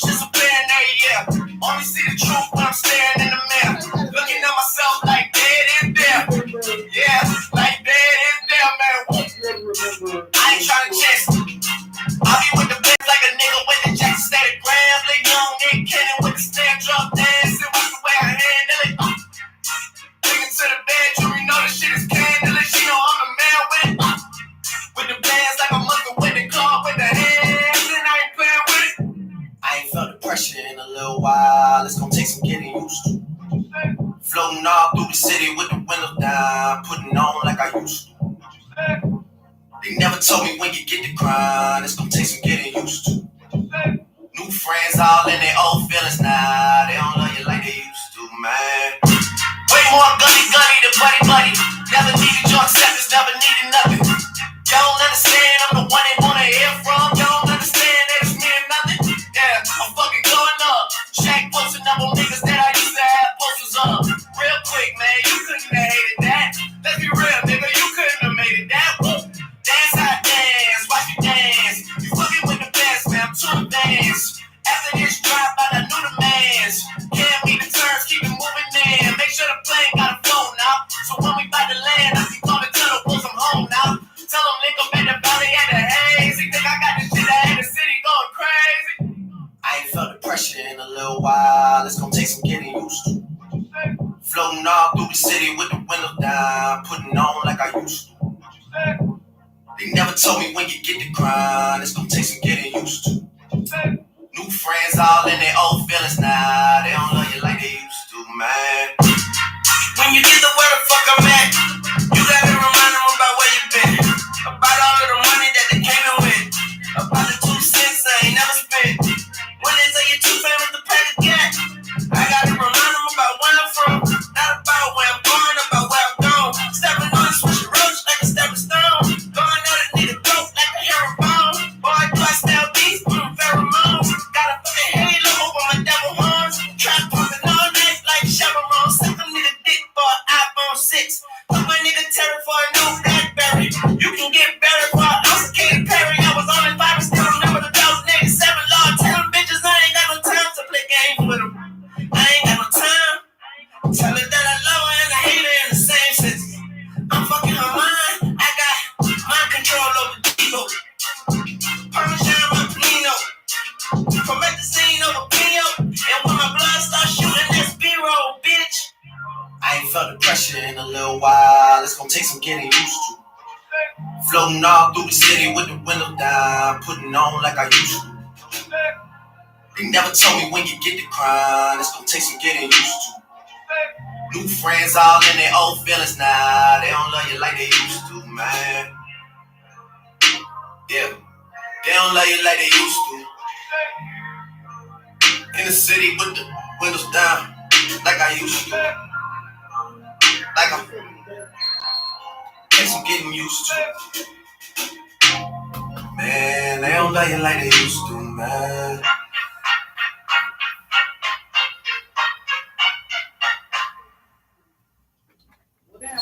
Just a plan there, yeah. Only see the truth when I'm staring in the mirror. Looking at myself like dead is there. Yeah, like dead is there, man. I ain't trying to chase. I be with the bitch like a nigga with the Jackson Static Gram. Big young Nick Cannon with the snare drum dancing with the way I handle it. Take it to the bedroom, you know this shit is candlelit. She know I'm the man with it. With the bands like a monkey with the car with the hands, and I ain't playing with it. I ain't felt the pressure in a little while. It's gonna take some getting used to. Floating all through the city with the windows down, putting on like I used to. They never told me when you get the grind, it's gonna take some getting used to. New friends all in their old feelings now. They don't love you like they used to, man. Way more gunny than buddy. Never needed your acceptance, never needed nothing. Y'all don't understand, I'm the one they wanna hear from. Y'all don't understand that it's me and nothing. Yeah, I'm fucking going up. Shaq posting up on niggas that I used to have posters of. Real quick, man, you couldn't have hated that. Let's be real, nigga, you couldn't have made it that. Woo. Dance, I dance, watch me dance. You fucking with the best, man, I'm too advanced. After this drop, I knew the mans. Can't meet the turns, keep it moving in. Make sure the plane got a phone now. So when we bout to land, I can call it to the wolves, I'm home now. Tell them lick up at the valley at the haze. He think I got this shit that had the city going crazy. I ain't felt the pressure in a little while. It's gonna take some getting used to. Floating all through the city with the windows down, putting on like I used to. They never told me when you get the grind, it's gonna take some getting used to. New friends all in their old feelings now. They don't love you like they used to, man. When you get the where the fuck I'm at, you gotta remind them about where you been. About all of the money that they came in with. About the 2 cents I ain't never spent. When they say you're too famous to pay the cat, I gotta remind them about where I'm from. Not about where I'm going, about where I'm going. Stepping on the switch roach like a stepping stone. Going out and need a dope like a herringbone. Boy, do I smell these pheromones? Got a fucking halo over my devil horns. Trap pumping all night like Chevron. Suck need a dick for an iPhone 6. Put my nigga Terry for a new Blackberry. You can get buried for an ounce of Katy Perry. I was on the virus, still remember the dope niggas. 7 Lord, tell them bitches I ain't got no time to play games with them. I ain't got no time. Tell her that I love her and I hate her in the same sentence. I'm fucking her mind. I got mind control over Nito. Parmesan my Pino. From at the scene over Pino. And when my blood starts shooting, that's B-roll, bitch. I ain't felt the pressure in a little while. It's gonna take some getting used to. Floating all through the city with the windows down, putting on like I used to. They never told me when you get the grind, it's gonna take some getting used to. New friends all in their old feelings now. They don't love you like they used to, man. Yeah, they don't love you like they used to. In the city with the windows down, like I used to. Like I'm getting used to. Man, they don't love you like they used to, man.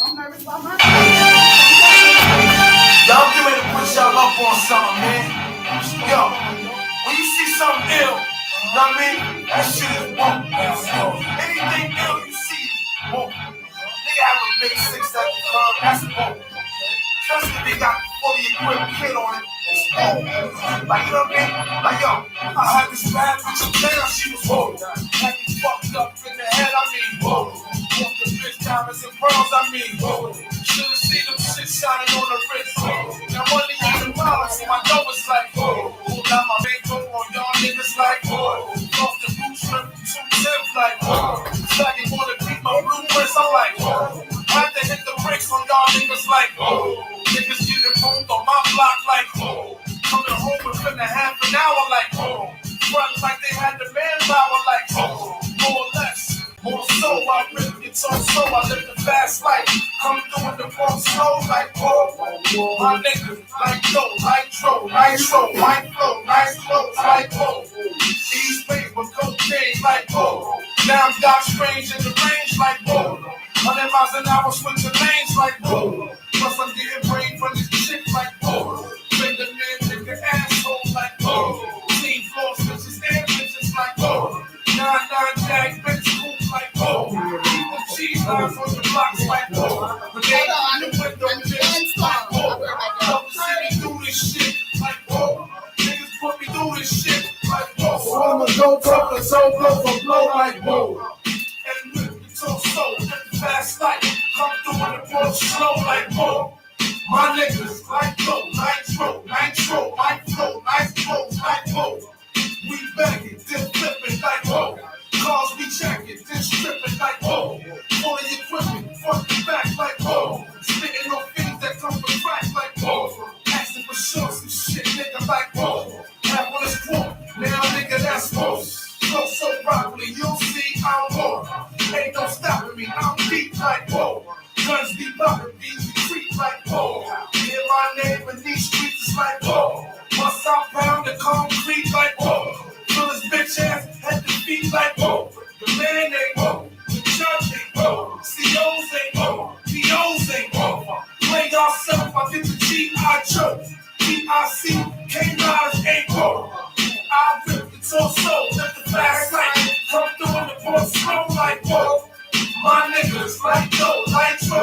I'm nervous about my Y'all get ready to put y'all up on something, man. Yo, when you see something ill, you know what I mean? That shit is woke. Anything ill you see is woke. Nigga have a big 6 at the club, that's woke. Especially if they got fully equipped kid on it. Like, you know what I mean? Like, yo, I had this bad bitch in town, she was whoa. Had me fucked up in the head, I mean, whoa. Walked the bitch diamonds and pearls, I mean, whoa. Should've seen them shit shining on the wrist. Now money in the mouth, so my dough was like, whoa. Pulled out my bank on y'all niggas like, whoa. Off the boot strip, 2 like, whoa. Like, you wanna beat my blueprints, I'm like, whoa. Had to hit the brakes on y'all niggas like, whoa. Niggas getting pulled on my block like, whoa. Coming home within a half an hour like, whoa. Front like they had the manpower like, whoa. More or less, more so, I really get so I live the fast life. Come through in the front slow like, whoa. My niggas like, yo, nitro, white flow, nice clothes like, whoa. These ways with cocaine like, whoa. Now I'm Doc Strange in the range like, whoa. 100 miles an hour switching lanes like, whoa. Plus I'm getting brain from this shit like, whoa. Bring the man, nigga, asshole like, whoa. Team floor switches and bitches like, whoa. 9-9 jag, bitch, cool like, whoa. The cheese lines on the blocks like, whoa. But they in the window, bitch, like, whoa. Love to see me do this shit like, whoa. Niggas put me through this shit like, whoa. So I'ma go tough and so blow for blow like, whoa. And with the so, let the fast light come through in the porch slow like, whoa. My niggas like, go, nitro, white flow, nice clothes like, whoa. We back it, then flipping like, whoa. Cars we check it, then stripping like, whoa. Full of equipment, front and back like, whoa. Spitting on things that come with crack like, whoa. Asking for shorts and shit, nigga like, whoa. Half on this quote, now nigga that's whoa. Flow so properly, you'll see I'm whoa. Ain't no stopping me, I'm deep like, whoa. Guns deep up and beat creep like, whoa. Hear my name in these streets is like, whoa. Once I pound the concrete like, whoa. Fill his bitch ass at the feet like, whoa. The man ain't whoa. The judge ain't whoa. COs ain't whoa. POs ain't whoa. Play yourself, I get the G.I. Joe. P.I.C. K-Riders ain't whoa. I rip the torso, let the fast light come through in the port slow like, whoa. My niggas like, yo, nitro,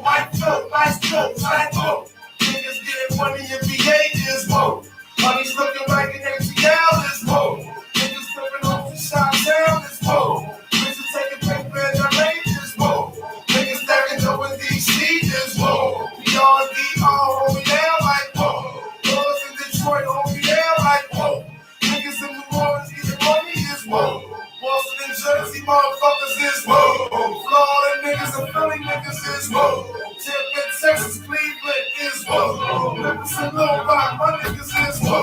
white flow, nice clothes like, whoa. Niggas getting money in VA is, whoa. Money's looking like an ATL is, whoa. Niggas flipping off the shot down is, whoa. Niggas taking paper in their range is, whoa. Niggas stacking up with DC is, whoa. PRD all hold me down like, whoa. Doors in Detroit hold me down like, whoa. Niggas in New Orleans getting money is, whoa. Boston and Jersey motherfuckers is, whoa. Florida niggas and Philly niggas is, whoa. Tip in Texas, Cleveland is, whoa. Memphis and Little Rock, my niggas is, whoa.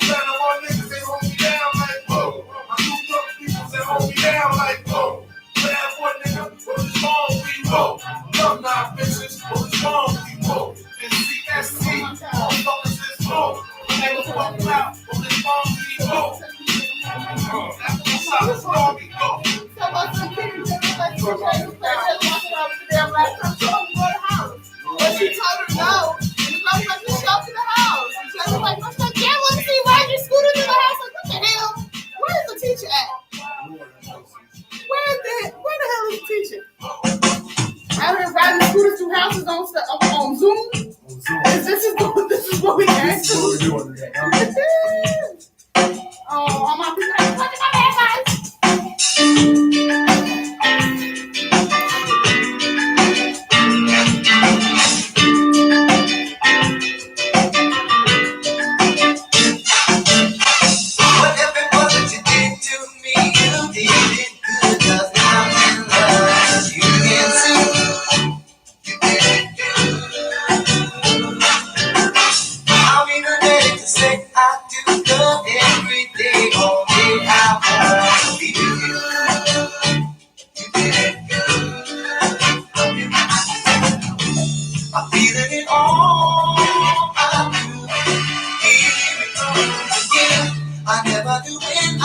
Panama niggas, they hold me down like, whoa. My New York people, they hold me down like, whoa. Bad boy nigga, what is wrong with you, whoa. Dumb now bitches, what is wrong with you, whoa. And CSC, motherfuckers is, whoa. Niggas fuck out, what is wrong with you, whoa. That's what I'm talking about. So what's the thing that you like to walking over to their laptop? So I'm going to the house. But she told her no. And the girl was like, just go to the house. And she was like, what's that? Yeah, let's see, ride your scooter to the house. Like, what the hell? Where is the teacher at? Where the hell is the teacher? Out here riding scooters to houses on Zoom? This is what we actually do. Oh, all my people have to touch my bad guys. Whatever it was that you did to me, you did it good. 'Cause I'm in love. You can see, you did it good. I'll be the day to say I do love every day, all day I want to be with you. You did it good. I'm feeling it all. I do. Here it comes again. I never do when I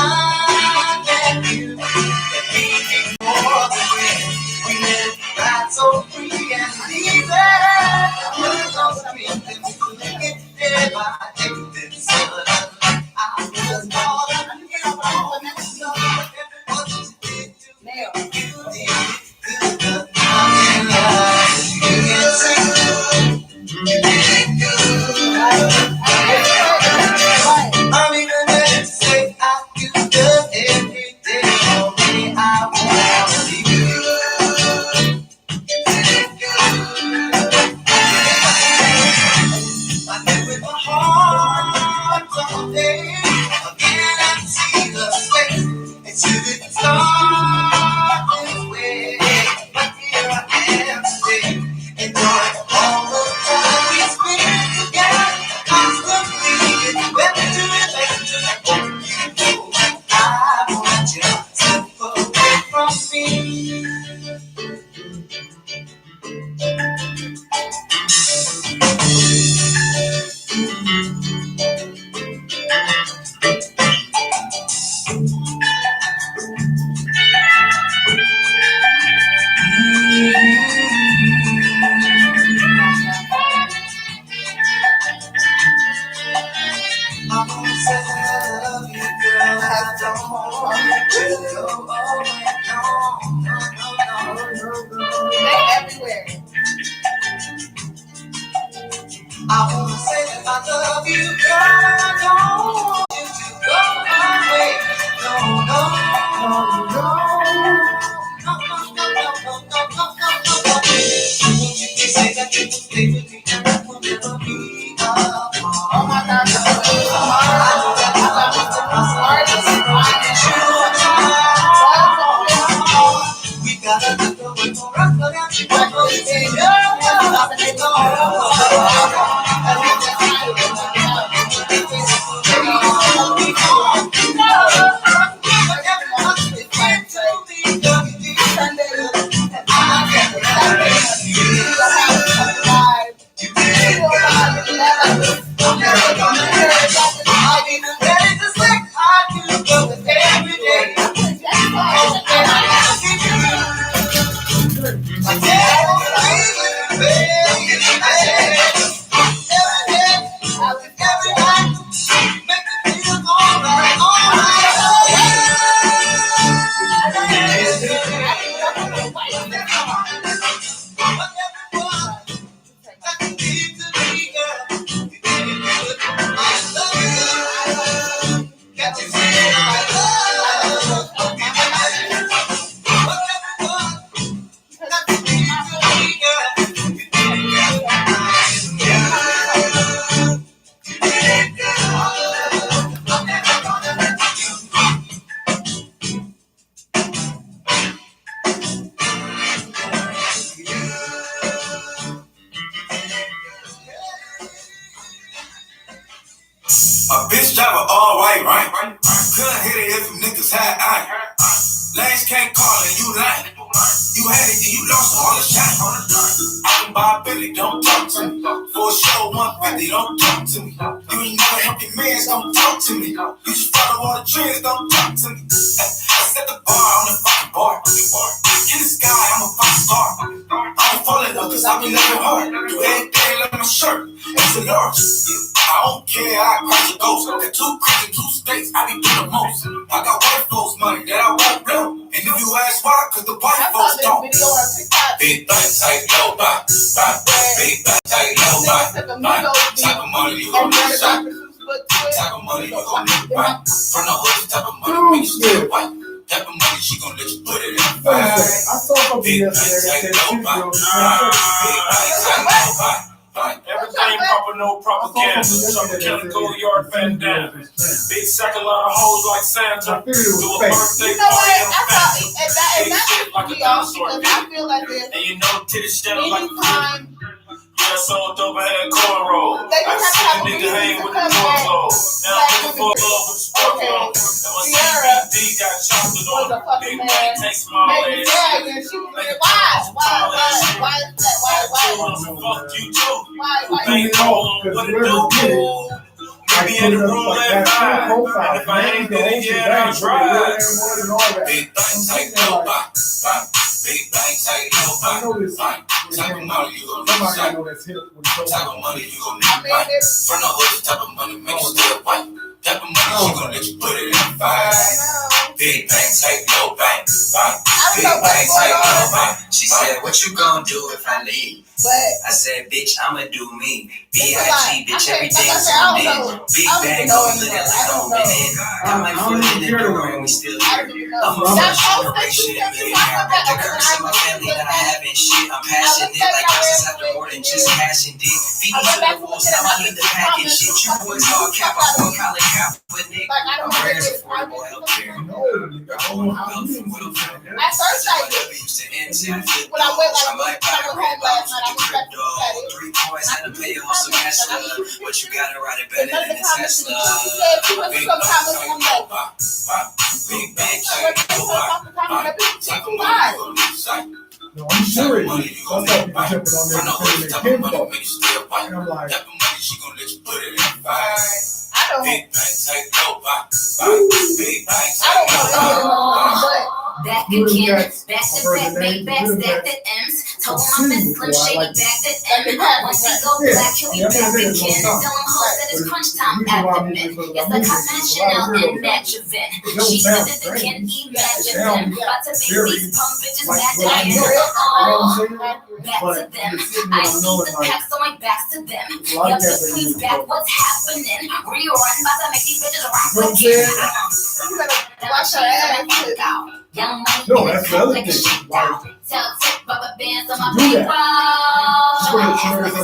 let you. Let me ignore the wind. We let it ride so free and easy. Words on screen, then we couldn't get there by everything sudden. I was caught up in your love. What you did to me, you did good. I'm in love. You can sing. Everywhere. I wanna say that I love you, girl, and I don't want you to go away. No, no, no, no, no, no, no, no, no. Won't you please say that you will stay with me and that we'll never be apart? Oh my God, I know that I love you the most artist. We gotta do the way for us, but I'm too much for you. A bitch driver all white, right? Couldn't hit it if them niggas had eye. Lanes can't call and you lying. You had it and you lost all the shine. I can buy a Billy, don't talk to me. For a show 150, don't talk to me. You ain't never helped your mans, don't talk to me. You just follow all the trends, don't talk to me. I set the bar on the fucking bar. In the sky, I'm a fucking star. I'm falling up cause I be living hard. Do everything like my shirt. It's a large. I don't care how I crash the ghost. Got 2 cribs in 2 states, I be doing the most. I got white folks money that I won't blow. And if you ask why, cause the white folks don't. Big bank, tight, low buy. Big bank, tight, low buy. Type of money you gon' need shot. Type of money you gon' need right. From the hood, type of money make you still white. Type of money she gon' let you put it in the fire. I saw a couple yesterday that said two girls. Big bank, tight, low buy. Everything proper, no propaganda. Something killing go yard bandana. Big sack, a lot of hoes like Santa. Do a birthday You know party what? in I thought, Phantom. and that's Shit like a me off dinosaur. because I feel like this. And you know titty shit like a Anytime yeah, so dope had cornrow. they I just see have a to have a nigga hang reason to with the come cornrow. back. Now I'm looking for love with the sport Okay, on. And my Sierra CBD got chocolate was on a it. fucking Big man. money takes my Maybe ass. yeah, and she was like, why is that? Why is that? Fuck you too. Why? Ain't know what to do. Maybe in the room at 5. And if I ain't did it yet, I'll try. Big bang, tight, low buy. Big bang, tight, low buy. Type of money you gon' need shot. Type of money you gon' need right. From the hood, type of money make you still white. Type of money she gon' let you put it in the fire. Big bang, tight, low bang. Big bang, tight, low bang. She said, what you gonna do if I leave? But I said, bitch, I'ma do me. it's B.I.G., bitch, everything's on it. Big bag on looking like I'm winning. Got my foot in the door and we still here. I'm a first generation millionaire. The curse in my family that I haven't shit. I'm passionate like houses after more than just cash and dick. Feet to the wolves, now I need the package shit. You boys all cap, I'm on college cap with Nick. I'm rare as affordable healthcare. at first I did. When I went like I went home last night, I went back to look at it. 3 points and a pay hustle Tesla, but you gotta ride it better None of than the a comments Tesla. she said she was some comments and I'm like, Big bang, I went to her off the comment, that bitch is too high. No, I'm sure it is. I saw people jumping on there defending their kinfolk. And I'm like, I don't know. Back again, back to back, make backs, stack that M's. Told him I'm that slim shady back that M. Once he go black, he'll be back again. Tell him hoes that it's crunch time abdomen. It's like I mentioned out in Matchavin. She said that they can't imagine them. About to make these pump bitches mad again. Back to them. I see the packs on my backs to them. Yup, the queen's back, what's happening? Rerun, about to make these bitches rock again. Wash her ass. Young money, no, that's the other thing. Like, tell tip rubber bands on my do that.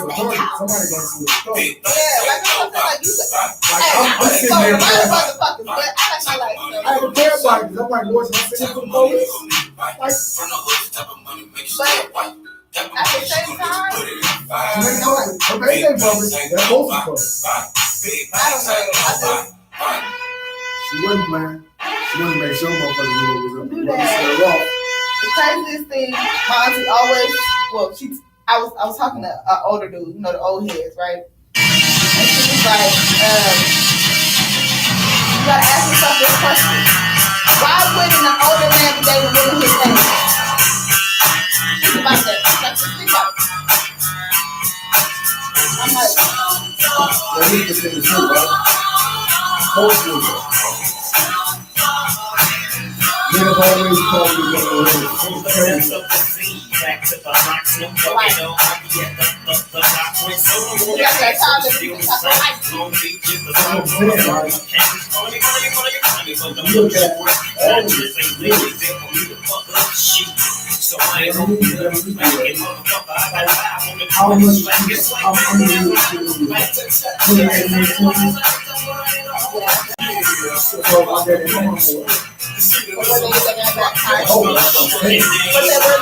bankroll. Somebody gonna see the story. Yeah, like something like you said. Like, I'm sitting there. Motherfuckers, but I like my life. I have a pair of bikes. I'm like, Lord, should I send it to the police? Like, But at the same time, okay, they public. They're both public. I don't know. She wasn't playing. She wanted to make sure motherfuckers knew what was up. Do that. The craziest thing, my auntie always, well, I was talking to an older dude, you know, the old heads, right? And she was like, you gotta ask yourself this question. Why wouldn't an older man be dating women his age? Think about that. Like, just think about it. I'm like, Well, here's the thing too, right? Most of them. Men have always called me one of those. Back to the maximum, but you know, yeah, the yeah, that time that you talk about life. Look at so I ain't gonna be there. how much I'm going so I get it on for. But when they looking at that time, Oh, but they were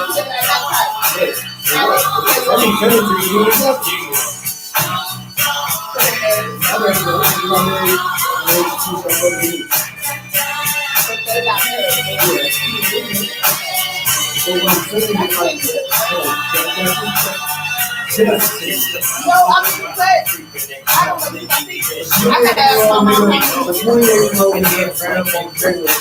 looking at that time. I mean, chemistry is really nothing. I read the But they got married. so when I'm saying it like, No, I mean, but I don't know if I could ask my mom. the 28-year-old is a friend from Taylor.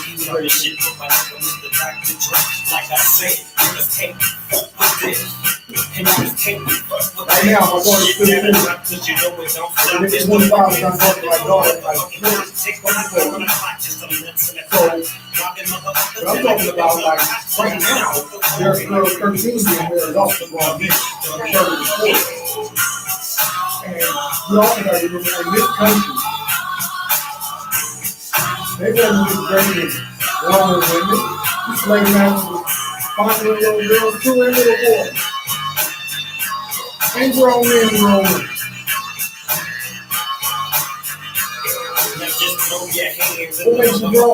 Like I said, you just take with this. And you just take Right now, my daughter's 15. And this is 25 times talking to my daughter, like, but I'm talking about, like, right now, there's girls 13 being married off the wrong bitch. And you also got to remember, in this country, they don't get pregnant women and women. You slave masters, 5-year-old girls, 2 and little boys. And grown men and grown women. What makes you grow?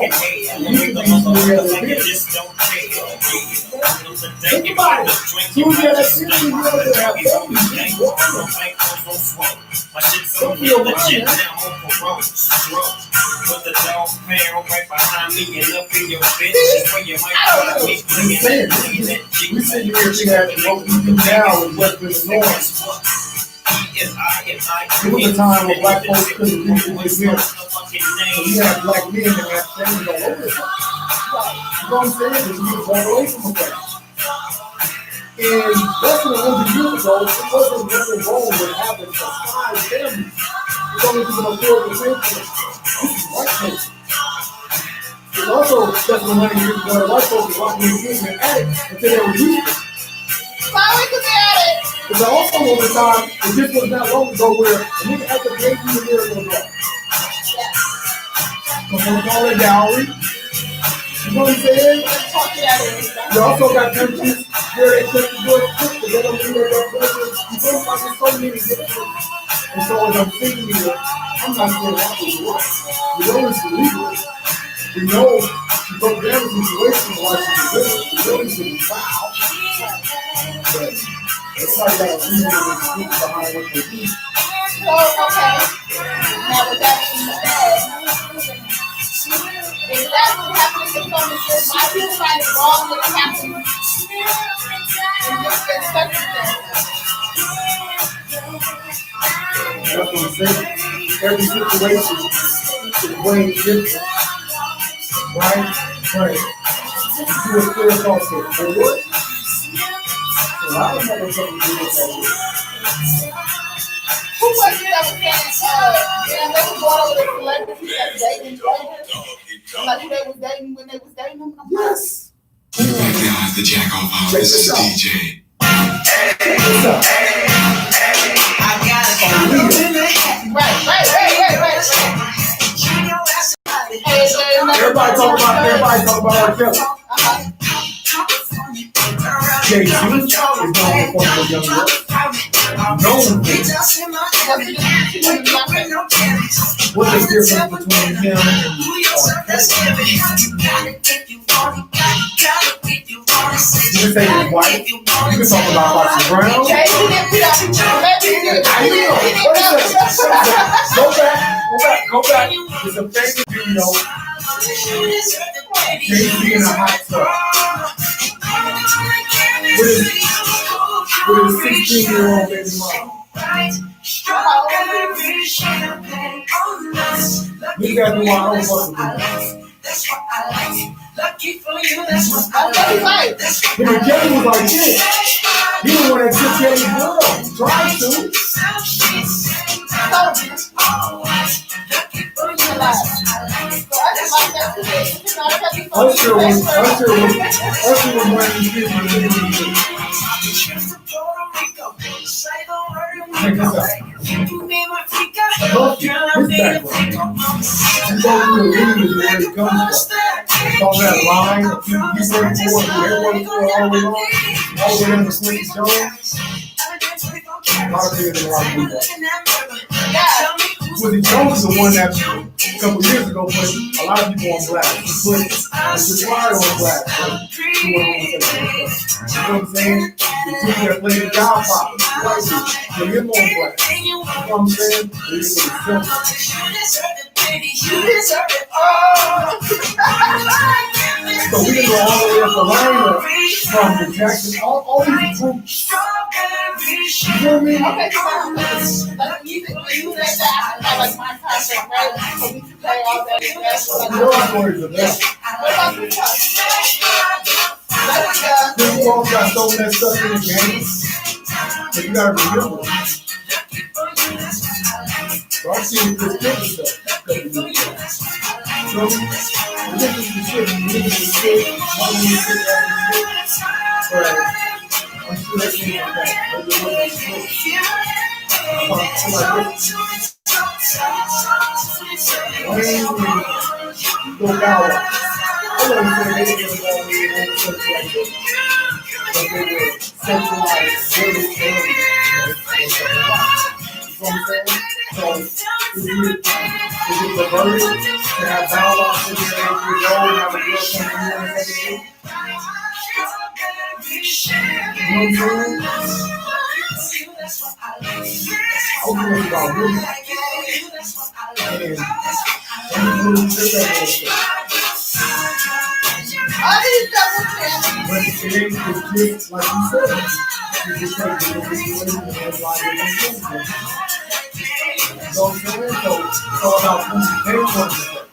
Think about it. You get a 60-year-old to have babies. Don't feel legit With the dog pound right behind me and up in your bitch, where you might find me playing that we sitting here thinking that what we do now is what's been the norm. It was a time when black folks couldn't do this here. So we had black men that had families all over the place. You know what I'm saying? We just walk away from the place. And less than 100 years ago, it wasn't nothing wrong with having 5 families. It's only people afford to live for it. This is white folks. It's also less than 100 years ago that white folks were locking their kids in the attic until they were used to it. Because also over time, it just was not long ago where a nigga had to pay you a year ago. So don't call it dowry. You know what I'm saying? You also got countries where they take the good quick, but they don't need that pleasure. You don't find so many different. And so as I'm sitting here, I'm not saying that was right. We know it's illegal. We know she broke down the situation while she was living. We know it's in foul. But everybody got a reason to speak behind what they do. So, okay. Now, with that being said, is that what happened to some of this? My people find it wrong with happening. That's what I'm saying. Every situation is way different. Right? Right. You a clear thought for what? So I don't know something to do with that. Who was it that was saying, they was going over the celebrities that dating strangers? Like who they was dating when they was dating them? Yes. Back down the jack off house. This is DJ. What's up? I got it. Right. Everybody talk about R. Kelly. Jay-Z is known for the young girl. Known What's the difference between him and you can say his wife. You can talk about Foxy Brown. Go back. It's a famous video. Jay-Z in a hot tub. With his 16-year-old baby mom. We got to do our own fucking. That's what I like. Lucky for you, that's what I like. Him and Kelly was like shit. He was one that took Kelly's girl. Tried to. Usher was one of these people. Check this out. Look, his background. You go through the leaders where he comes from. All that line, he worked for it, everybody for it all the way on. All the way down to Quincy Jones. A lot of people in a lot of people. Quincy Jones is the one that a couple years ago put a lot of people on blast. He put Retired on blast. You know what I'm saying? The people that play the job pop, white people, put him on blast. You know what I'm saying? So we can go all the way up the line from the Jackson, all these groups. You feel me? Okay, like you said that I like my concept, right? So we can play all that and that. Your stories are best. What about this This world got so messed up in the game. So you gotta remember. So I'm seeing this different stuff. So this is the shit. This is the shit. Why do you sit down and shit? Right. I'm sure that's me like that. I'm just looking at shit. Go down. I don't say they didn't go away and stuff like this. But they were centralized, really early. You know what I'm saying? So, is it perverted to have dialogue with your age years old and have a girl come to you and everything? You know what I'm saying? I was worried about women. And you really say that whole shit. But it ain't just like you said. You just take the situation and that's why you're not doing it. You know what I'm saying? So it's all about who they want to protect.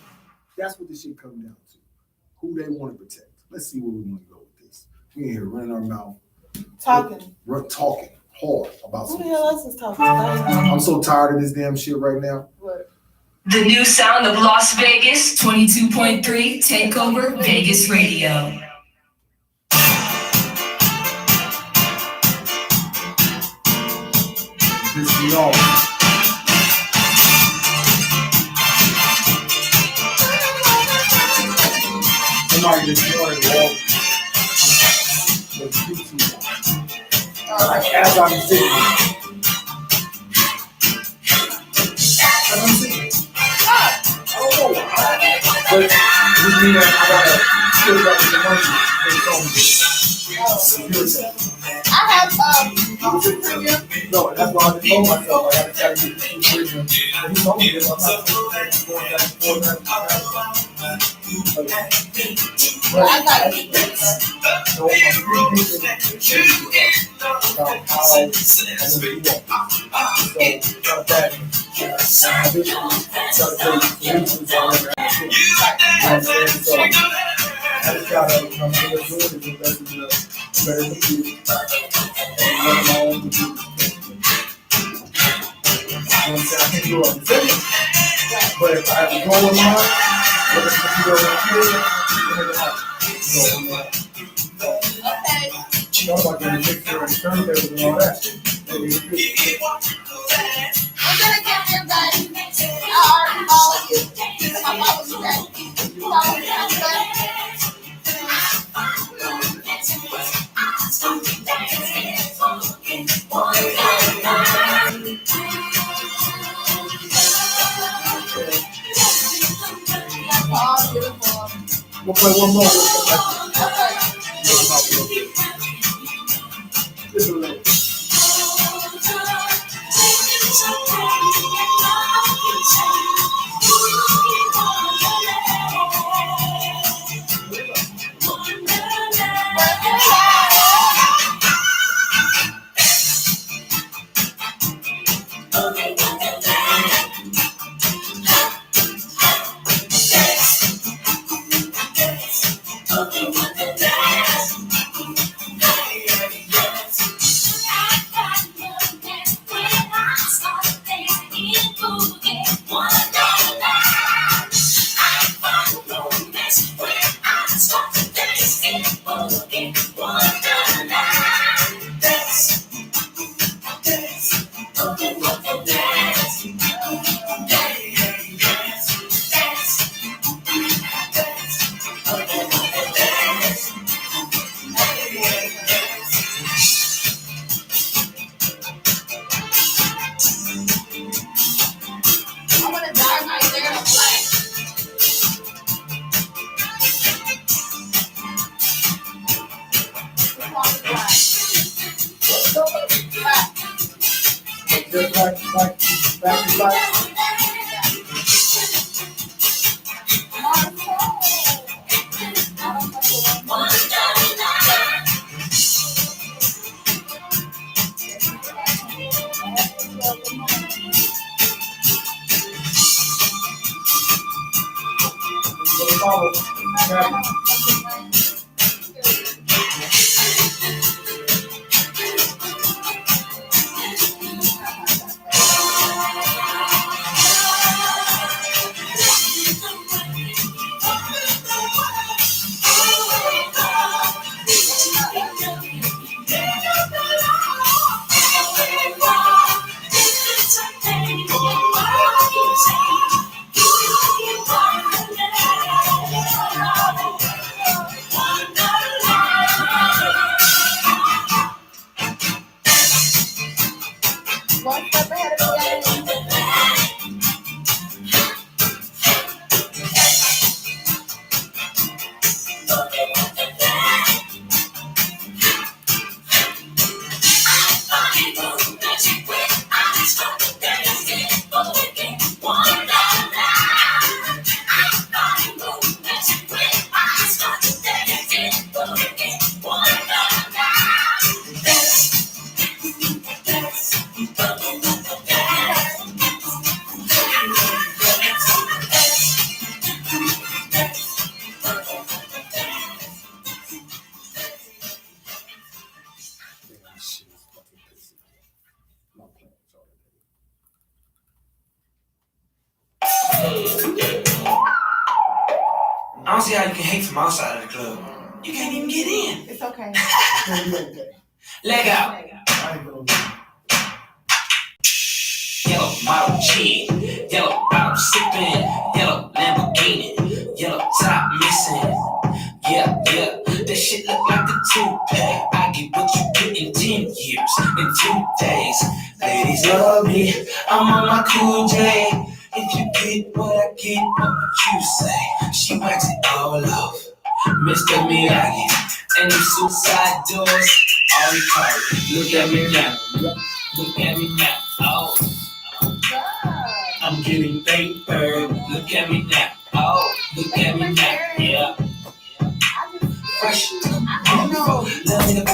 That's what this shit comes down to. Who they want to protect. Let's see where we want to go with this. We ain't here running our mouth. talking Hard about Who the something. hell else is talking? I'm so tired of this damn shit right now. What? The new sound of Las Vegas, 22.3 Takeover Vegas Radio. This is all. Somebody just joined the wall. Like as I'm sitting. I don't know why. But with me, I gotta still got the money. I have premium. No, that's why I just told myself I had to try to get the premium. And he told me this. I'm not going back and forth. But I got to so I'm thinking about how I'm going to do that. So, that additionally, solutions are never happening. You know what I'm saying? So, I just gotta, you know, do it is invest in the better computer and run my own computer. You know what I'm saying? I can't do it on the city, but if I have to go with mine, whether it's computer or computer, then it happens. So, you know about getting a picture and turntables and all that. I'm gonna get them guys. I already followed you. I followed you back. You followed me back. Oh, beautiful. We'll play one more. This is a little. I don't see how you can hate from outside of the club. You can't even get in. It's okay. Leg out. Yellow model chick, yellow bottle sipping, yellow Lamborghini, yellow top missing. Yeah, that shit look like a two-pack. I get what you get in 10 years, in 2 days. Ladies love me, I'm on my cool J. If you get what I get, what would you say? She wax it all off, Mr. Miyagi. And them suicide doors, all we call it. Look at me now, look at me now, oh. I'm getting paper, look at me now, oh. Look at me now, yeah. Fresh. Love nigga,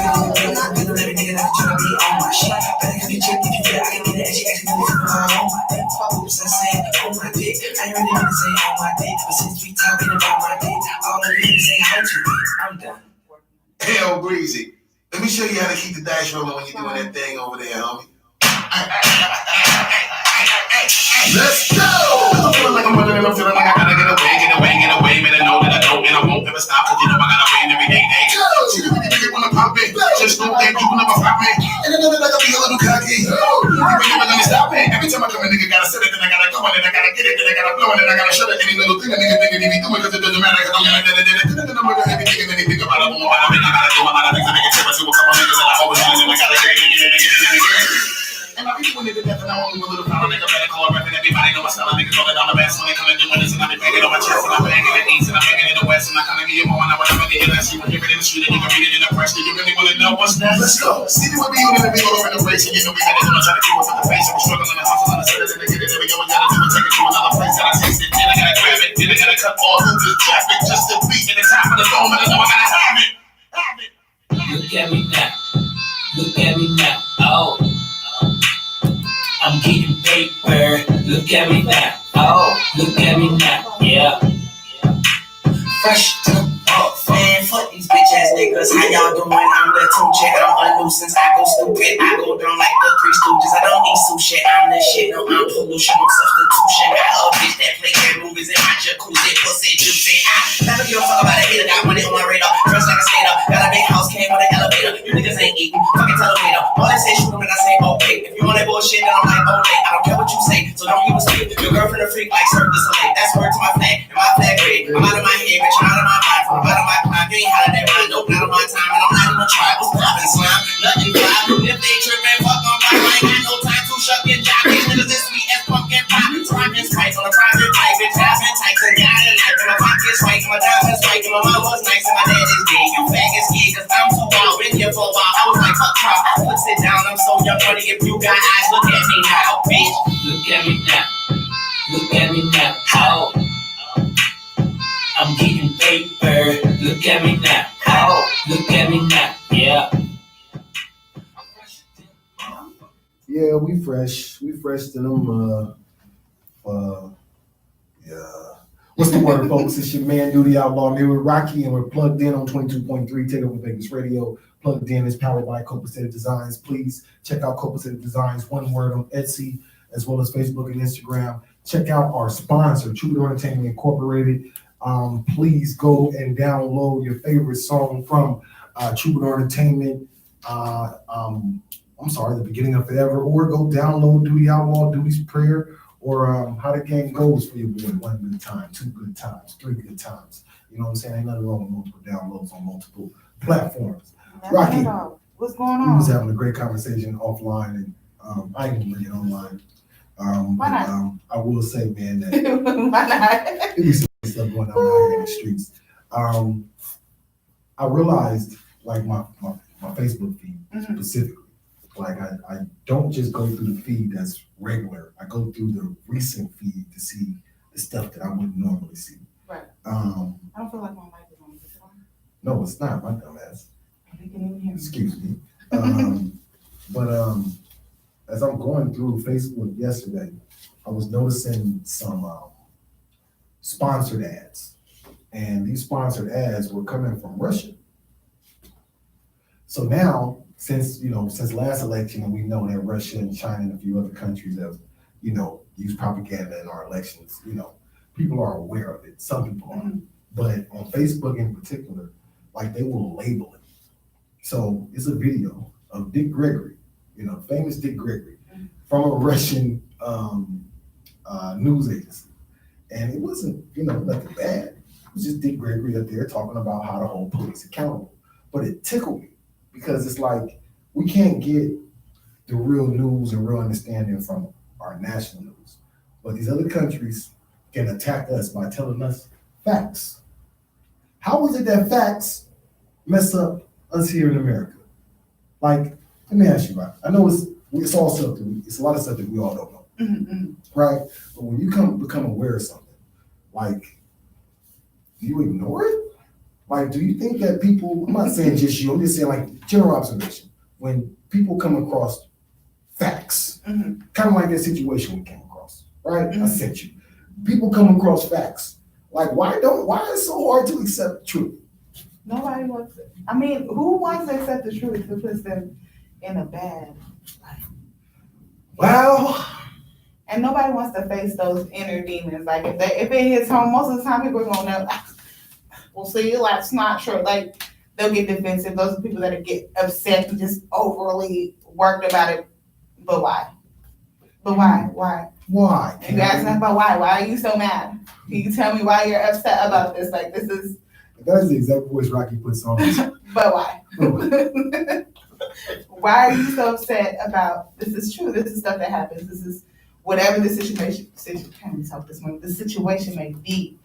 little nigga that tryna be on my shit. Better get chick if you feel I can get it. She actually really feel on my dick. Oops, I said on my dick. I ain't really gonna say on my dick, but since we talking about my dick, all I need to say how to me. I'm done. Hell, Breezy. Let me show you how to keep the dice rolling when you're doing that thing over there, homie. Let's go! I'm feeling like I'm running and I'm feeling like I gotta get away. Better know that I don't and I won't ever stop, cause you know I gotta win every day. She really wanna pop it. Just know that you will never pop me. And I know that I gotta be a little cocky. You never gonna stop it. Every time I come, a nigga gotta set it, then I gotta go, and then I gotta get it, then I gotta blow, and then I gotta shut it. Any little thing a nigga think he be doing, cause it doesn't matter, cause I'm gonna do it. Then I'm gonna everything and anything about it. I'm gonna make it, gotta do a lot of things to make it tip. I see a couple niggas that I always want, and I gotta get it. And I be doing it to death, and I won't leave a little power, nigga. Better call rapping. Everybody know my style. Niggas know that I'm the best when they come and doing this, and I be banging on my chest, and I'm banging in the east, and I'm banging in the west, and I kinda give you more, and I wanna really hear that. You can hear it in the street, and you can read it in the press. Do you really wanna know what's next? Let's go. See me with me, and we all over the race, and you know we got it. I'm trying to keep up with the pace, and we're struggling to hustle, and I said it, and I get it. Every go, we gotta do it, take it to another place, and I taste it. Then I gotta grab it, then I gotta cut all through the traffic just to be in the top of the dome, and I know I gotta have it. Look at me now. Look at me now. Oh. I'm getting paper. Look at me now. Oh, look at me now. Yeah. Fresh to the man, fuck these bitch ass niggas. How y'all doing? I'm the Tunechi. I'm a nuisance. I go stupid. I go down like the Three Stooges. I don't eat sushi. I'm the shit. No, I'm pollution. No substitution. Got a bitch that play their movies in my jacuzzi. Pussy juicy. Never give a fuck about a hater. Got money on my radar. Dressed like a skater. Got a big house. Came with an elevator. You niggas ain't eating. Fucking televator. All they say shoot them and I say okay. If you want that bullshit, then I'm like okay. I don't care what you say. So don't even speak. Your girlfriend a freak like Cirque du Soleil. That's word to my flag. And my flag red. I'm out of my head, bitch. I'm out of my mind. From the bottom of my clock. You ain't hollering at mine. Nope, not on my time. And I'm not even trying. What's poppin', slime? Nothing fly. If they trippin', fuck on right. I ain't got no time to shuck and jive. These niggas is sweet as pumpkin pie. Rockin' spikes on a private bike. Bitch, I've been tight and got it like. And my pocket's white. And my diamond's white. And my mom was nice. And my dad is gay. You faggots gay. Cause I'm too wild. Been here for a while. I was like, fuck trial. Look, sit down. I'm so young, buddy. If you got eyes, look at me now, bitch. Look at me now. Look at me now. Oh. I'm getting paper. Look at me now. Oh. Look at me now. Yeah. Yeah, we fresh. We fresh to them. Yeah. What's the word, folks? It's your man, Doodie Outlaw. I'm here with Rocky, and we're plugged in on 22.3 Take Over Vegas Radio. Plugged in is powered by Copacetic Designs. Please check out Copacetic Designs, one word, on Etsy, as well as Facebook and Instagram. Check out our sponsor, Troubadour Entertainment Incorporated. Please go and download your favorite song from Troubadour Entertainment. The Beginning of Forever, or go download Doodie Outlaw, Doodie's Prayer, or How the Game Goes for your boy. One good time, two good times, three good times. You know what I'm saying? Ain't nothing wrong with multiple downloads on multiple platforms. Rocky, what's going we was on? having a great conversation offline, and I ain't gonna bring it online. Why not? I will say, man, that Why not? there be some stuff going on out here in the streets. I realized, like my Facebook feed specifically, like I don't just go through the feed that's regular. I go through the recent feed to see the stuff that I wouldn't normally see. Right. I don't feel like my mic is on. Is it on? No, it's not, my dumb ass. You can even hear me. Excuse me. But as I'm going through Facebook yesterday, I was noticing some sponsored ads, and these sponsored ads were coming from Russia. So now, since last election, and we know that Russia and China and a few other countries have, used propaganda in our elections, people are aware of it. Some people are, but on Facebook in particular, like, they will label it. So it's a video of Dick Gregory, famous Dick Gregory, from a Russian news agency. And it wasn't, nothing bad. It was just Dick Gregory up there talking about how to hold police accountable. But it tickled me, because it's like, we can't get the real news and real understanding from our national news. But these other countries can attack us by telling us facts. How is it that facts mess up us here in America? Like, let me ask you about it. I know it's all stuff it's a lot of stuff that we all don't know, right? But when you become aware of something, like Do you ignore it? Like, do you think that people, I'm not saying just you, I'm just saying like general observation. When people come across facts, kind of like that situation we came across, right? I sent you. People come across facts. Like, why is it so hard to accept the truth? Nobody wants it. I mean, who wants to accept the truth if it puts them in a bad life? Well, and nobody wants to face those inner demons. Like if it hits home, most of the time people are going to, we'll see, like, it's not true. Like, they'll get defensive. Those are people that get upset and just overly worked about it. But why? Why? You ask them about why. Why are you so mad? Can you tell me why you're upset about this? Like, this is. That is the exact voice Rocky puts on. But why? Why are you so upset about this? Is true. This is stuff that happens. This is whatever the situation may be.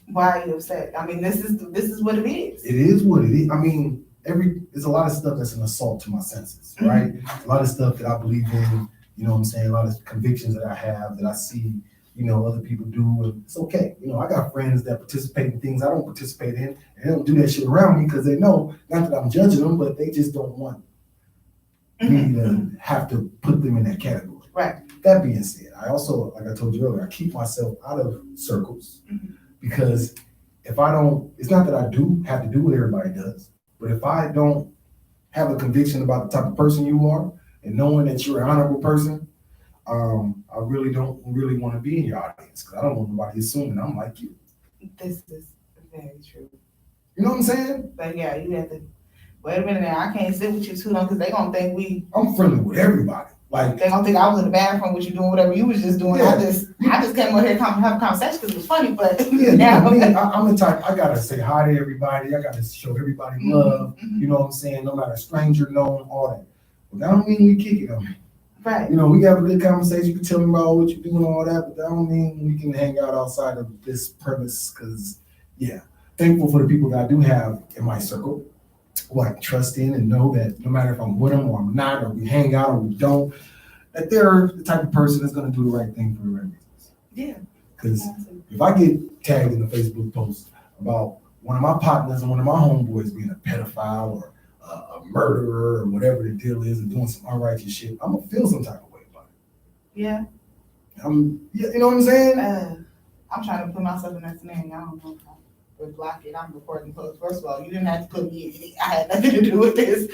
Why are you upset? I mean, this is what it is. It is what it is. I mean, there's a lot of stuff that's an assault to my senses, right? A lot of stuff that I believe in, you know what I'm saying? A lot of convictions that I have that I see, you know, other people do, and it's okay. You know, I got friends that participate in things I don't participate in, and they don't do that shit around me because they know, not that I'm judging them, but they just don't want me to have to put them in that category. Right. That being said, I also, like I told you earlier, I keep myself out of circles because if I don't, it's not that I do have to do what everybody does, but if I don't have a conviction about the type of person you are and knowing that you're an honorable person, I really don't want to be in your audience because I don't want nobody assuming I'm like you. This is very true. You know what I'm saying? But yeah, you have to wait a minute now. I can't sit with you too long because they're gonna think I'm friendly with everybody. Like, they're gonna think I was in the bathroom with you doing whatever you was just doing. Yeah. I just came over here to have a conversation because it was funny, but now I'm the type, I gotta say hi to everybody, I gotta show everybody love, you know what I'm saying? No matter stranger, known, all that. But that don't mean we kick it on me. Right. You know, we have a good conversation. You can tell me about what you're doing, all that, but that don't mean we can hang out outside of this premise. Because, yeah, thankful for the people that I do have in my circle, who I can trust in and know that no matter if I'm with them or I'm not, or we hang out or we don't, that they're the type of person that's going to do the right thing for the right reasons. Yeah. Because if I get tagged in a Facebook post about one of my partners and one of my homeboys being a pedophile or a murderer or whatever the deal is and doing some unrighteous shit, I'm gonna feel some type of way about it. Yeah. You know what I'm saying? I'm trying to put myself in that scenario. I don't know if I would block it. I'm recording posts. First of all, you didn't have to put me. I had nothing to do with this.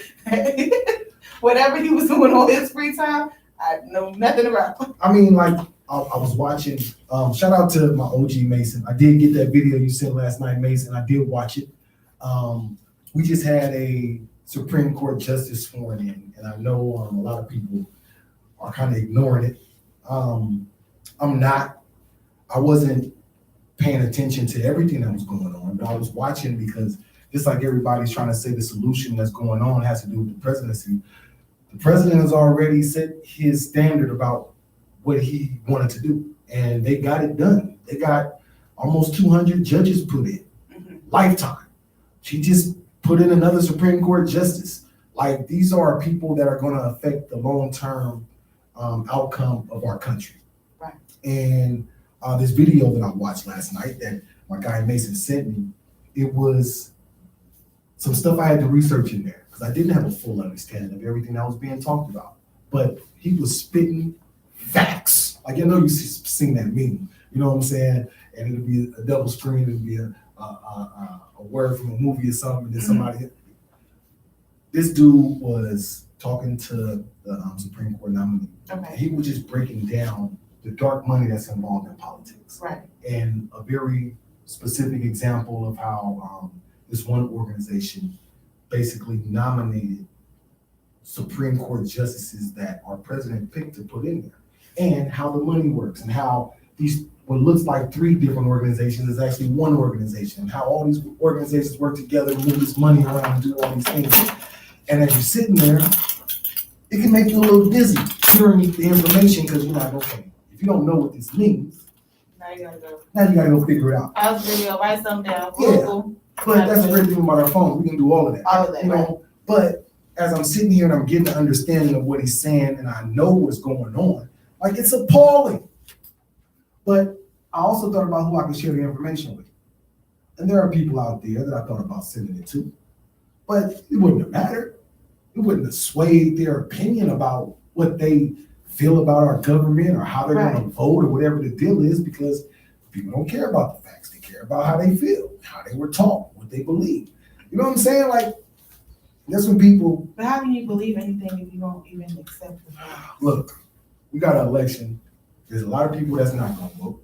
Whatever he was doing on his free time, I know nothing about. I mean, like I was watching. Shout out to my OG Mason. I did get that video you sent last night, Mason. I did watch it. We just had a Supreme Court justice sworn in, and I know a lot of people are kind of ignoring it. I wasn't paying attention to everything that was going on, but I was watching because just like everybody's trying to say the solution that's going on has to do with the presidency, the president has already set his standard about what he wanted to do, and they got it done. They got almost 200 judges put in, lifetime. She just put in another Supreme Court justice. Like, these are people that are going to affect the long-term outcome of our country. Right. And this video that I watched last night that my guy Mason sent me, it was some stuff I had to research in there because I didn't have a full understanding of everything that was being talked about. But he was spitting facts. Like, you know, you've seen that meme, you know what I'm saying? And it'll be a double screen, it'll be a word from a movie or something, and then somebody. This dude was talking to the Supreme Court nominee. Okay. He was just breaking down the dark money that's involved in politics. Right. And a very specific example of how this one organization basically nominated Supreme Court justices that our president picked to put in there, and how the money works, and how these what looks like 3 different organizations is actually one organization, and how all these organizations work together and move this money around and do all these things. And as you're sitting there, it can make you a little dizzy hearing the information because you're like, okay, if you don't know what this means, now you gotta go figure it out. Pause video, write something down. Yeah, but that's the great thing about our phone. We can do all of that. All of that, you know. But as I'm sitting here and I'm getting an understanding of what he's saying, and I know what's going on, like, it's appalling. But I also thought about who I could share the information with. And there are people out there that I thought about sending it to, but it wouldn't have mattered. It wouldn't have swayed their opinion about what they feel about our government or how they're going to vote or whatever the deal is, because people don't care about the facts. They care about how they feel, how they were taught, what they believe. You know what I'm saying? Like, that's when people. But how can you believe anything if you don't even accept the facts? Look, we got an election. There's a lot of people that's not going to vote.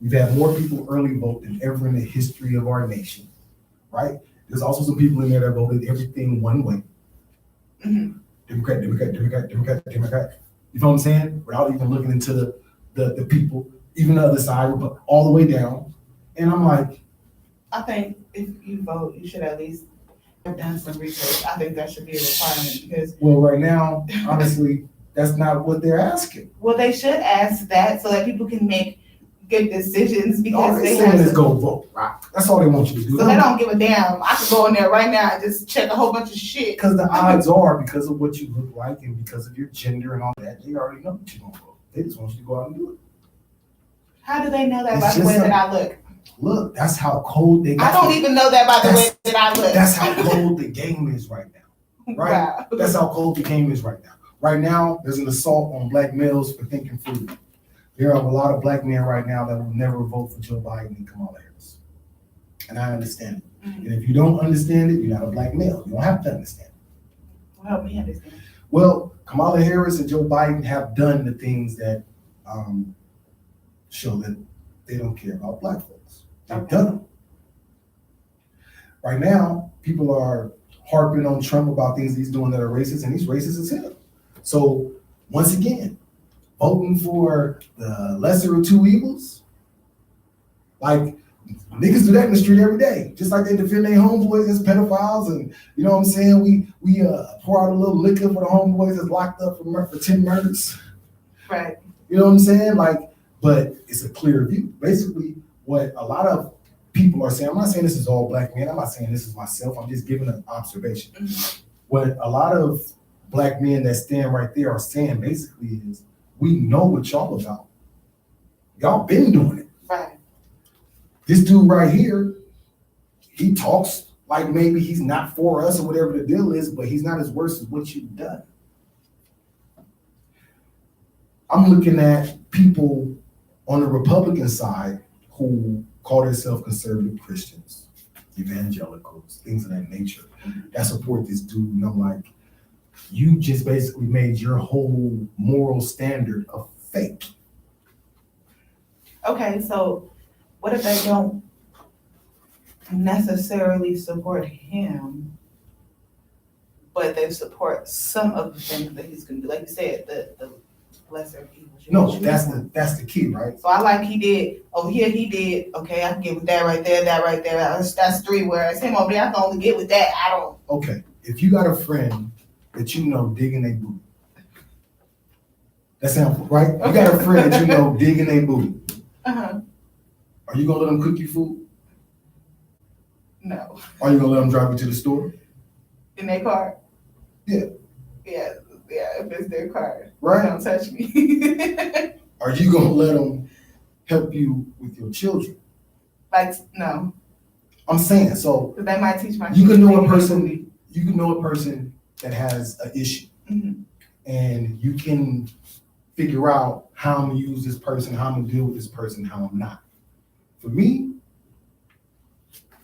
We've had more people early vote than ever in the history of our nation, right? There's also some people in there that voted everything one way. Mm-hmm. Democrat, Democrat, Democrat, Democrat, Democrat. You know what I'm saying? Without even looking into the people, even the other side, but all the way down. And I'm like, I think if you vote, you should at least have done some research. I think that should be a requirement because. Well, right now, honestly, that's not what they're asking. Well, they should ask that so that people can make good decisions because all they saying have is to go vote, right? That's all they want you to do. So they don't give a damn. I could go in there right now and just check a whole bunch of shit. Because the odds are, because of what you look like and because of your gender and all that, they already know that you're going to vote. They just want you to go out and do it. How do they know that by the way that I look? Look, that's how cold they got. I don't even know that by the way that I look. That's how cold the game is right now. Right? Wow. That's how cold the game is right now. Right now, there's an assault on black males for thinking freely. There are a lot of black men right now that will never vote for Joe Biden and Kamala Harris. And I understand it. Mm-hmm. And if you don't understand it, you're not a black male. You don't have to understand it. Well, help me understand. Well, Kamala Harris and Joe Biden have done the things that show that they don't care about black folks. They've done them. Right now, people are harping on Trump about things he's doing that are racist, and he's racist as hell. So, once again, voting for the lesser of two evils, like niggas do that in the street every day, just like they defend their homeboys as pedophiles, and you know what I'm saying. We pour out a little liquor for the homeboys that's locked up for 10 murders. Right. You know what I'm saying? Like, but it's a clear view. Basically, what a lot of people are saying. I'm not saying this is all black men. I'm not saying this is myself. I'm just giving an observation. Mm-hmm. What a lot of black men that stand right there are saying basically is, we know what y'all about. Y'all been doing it. Right. This dude right here, he talks like maybe he's not for us or whatever the deal is, but he's not as worse as what you've done. I'm looking at people on the Republican side who call themselves conservative Christians, evangelicals, things of that nature, that support this dude, and I'm like, you just basically made your whole moral standard a fake. Okay, so what if they don't necessarily support him, but they support some of the things that he's going to do? Like you said, the lesser evils. No, that's the key, right? So I like he did over here. He did okay. I can get with that right there. That right there. That's three. Whereas him over there, I can only get with that. I don't. Okay, if you got a friend that you know digging a booty, that sounds right. You got a friend that you know digging a booty. Uh-huh. Are you gonna let them cook you food? No. Are you gonna let them drive you to the store? In their car? Yeah. Yeah, if it's their car. Right. Don't touch me. Are you gonna let them help you with your children? Like, no. I'm saying, so. Because they might teach my you can know a person. You can know a person that has an issue, mm-hmm. and you can figure out how I'm gonna use this person, how I'm gonna deal with this person, how I'm not. For me,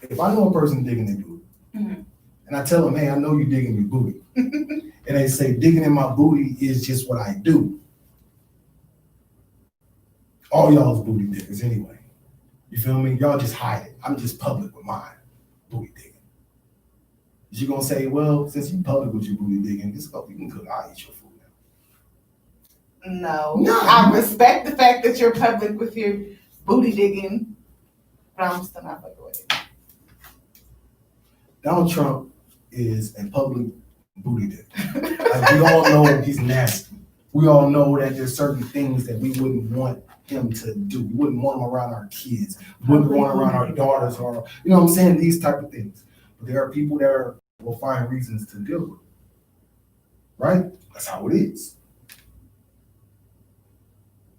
if I know a person digging their booty, mm-hmm. and I tell them, hey, I know you digging your booty, and they say digging in my booty is just what I do. All y'all's booty diggers anyway. You feel me? Y'all just hide it. I'm just public with mine, booty digging. Is you gonna say, well, since you public with your booty digging, just go, you can cook, I'll eat your food now. No. I respect the fact that you're public with your booty digging, but I'm still not fucking with it. Donald Trump is a public booty digger. Like, we all know he's nasty. We all know that there's certain things that we wouldn't want him to do. We wouldn't want him around our kids. We wouldn't want him around our daughters, or you know what I'm saying, these type of things. But there are people that will find reasons to deal with it. Right? That's how it is.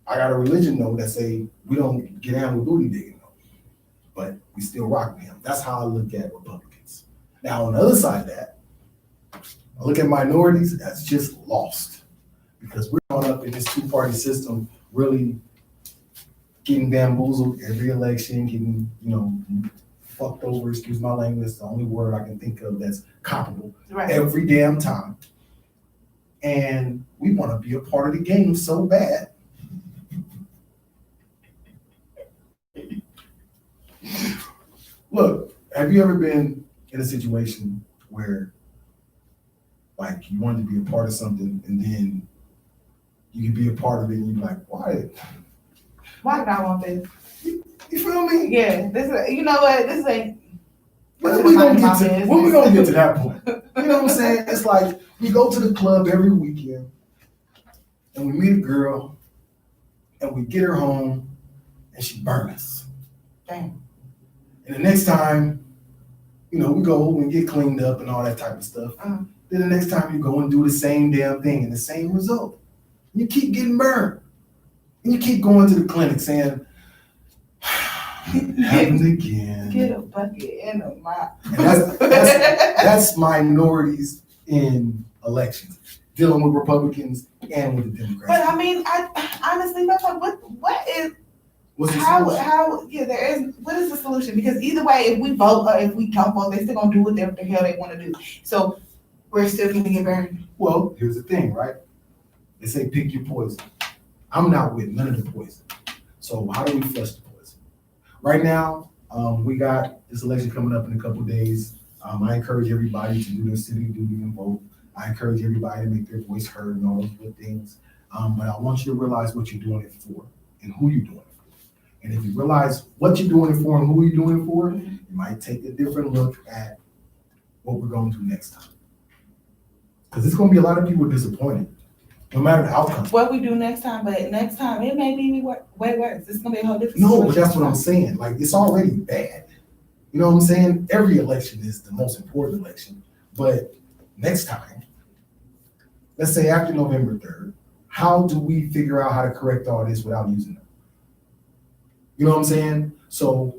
I got a religion though that say we don't get down with booty digging though, but we still rock with him. That's how I look at Republicans. Now on the other side of that, I look at minorities as just lost because we're caught up in this two-party system, really getting bamboozled every election, getting fucked over. Excuse my language. It's the only word I can think of that's comparable. Right. Every damn time. And we want to be a part of the game so bad. Look, have you ever been in a situation where like you wanted to be a part of something and then you could be a part of it and you're like, why did I want this? You feel me? Yeah, this is, you know what, this ain't. When we gonna get to that point? You know what I'm saying? It's like we go to the club every weekend and we meet a girl and we get her home and she burns us. Damn. And the next time, we go and get cleaned up and all that type of stuff. Then the next time you go and do the same damn thing and the same result. You keep getting burned. And you keep going to the clinic saying, happened again. Get a bucket and a mop. And that's minorities in elections, dealing with Republicans and with the Democrats. But I mean, I honestly, what is What's the how solution? there is what is the solution? Because either way, if we vote or if we don't vote, they still gonna do whatever the hell they want to do. So we're still gonna get burned. Well, here's the thing, right? They say pick your poison. I'm not with none of the poison. So how do we flush the poison? Right now, we got this election coming up in a couple of days. I encourage everybody to do their civic duty and vote. I encourage everybody to make their voice heard and all those good things. But I want you to realize what you're doing it for and who you're doing it for. And if you realize what you're doing it for and who you're doing it for, you might take a different look at what we're going to do next time. Because there's going to be a lot of people disappointed, no matter the outcome. What we do next time, but next time it may be way worse. It's gonna be a whole different No, situation. but that's what I'm saying. Like, it's already bad. You know what I'm saying? Every election is the most important election. But next time, let's say after November 3rd, how do we figure out how to correct all this without using them? You know what I'm saying? So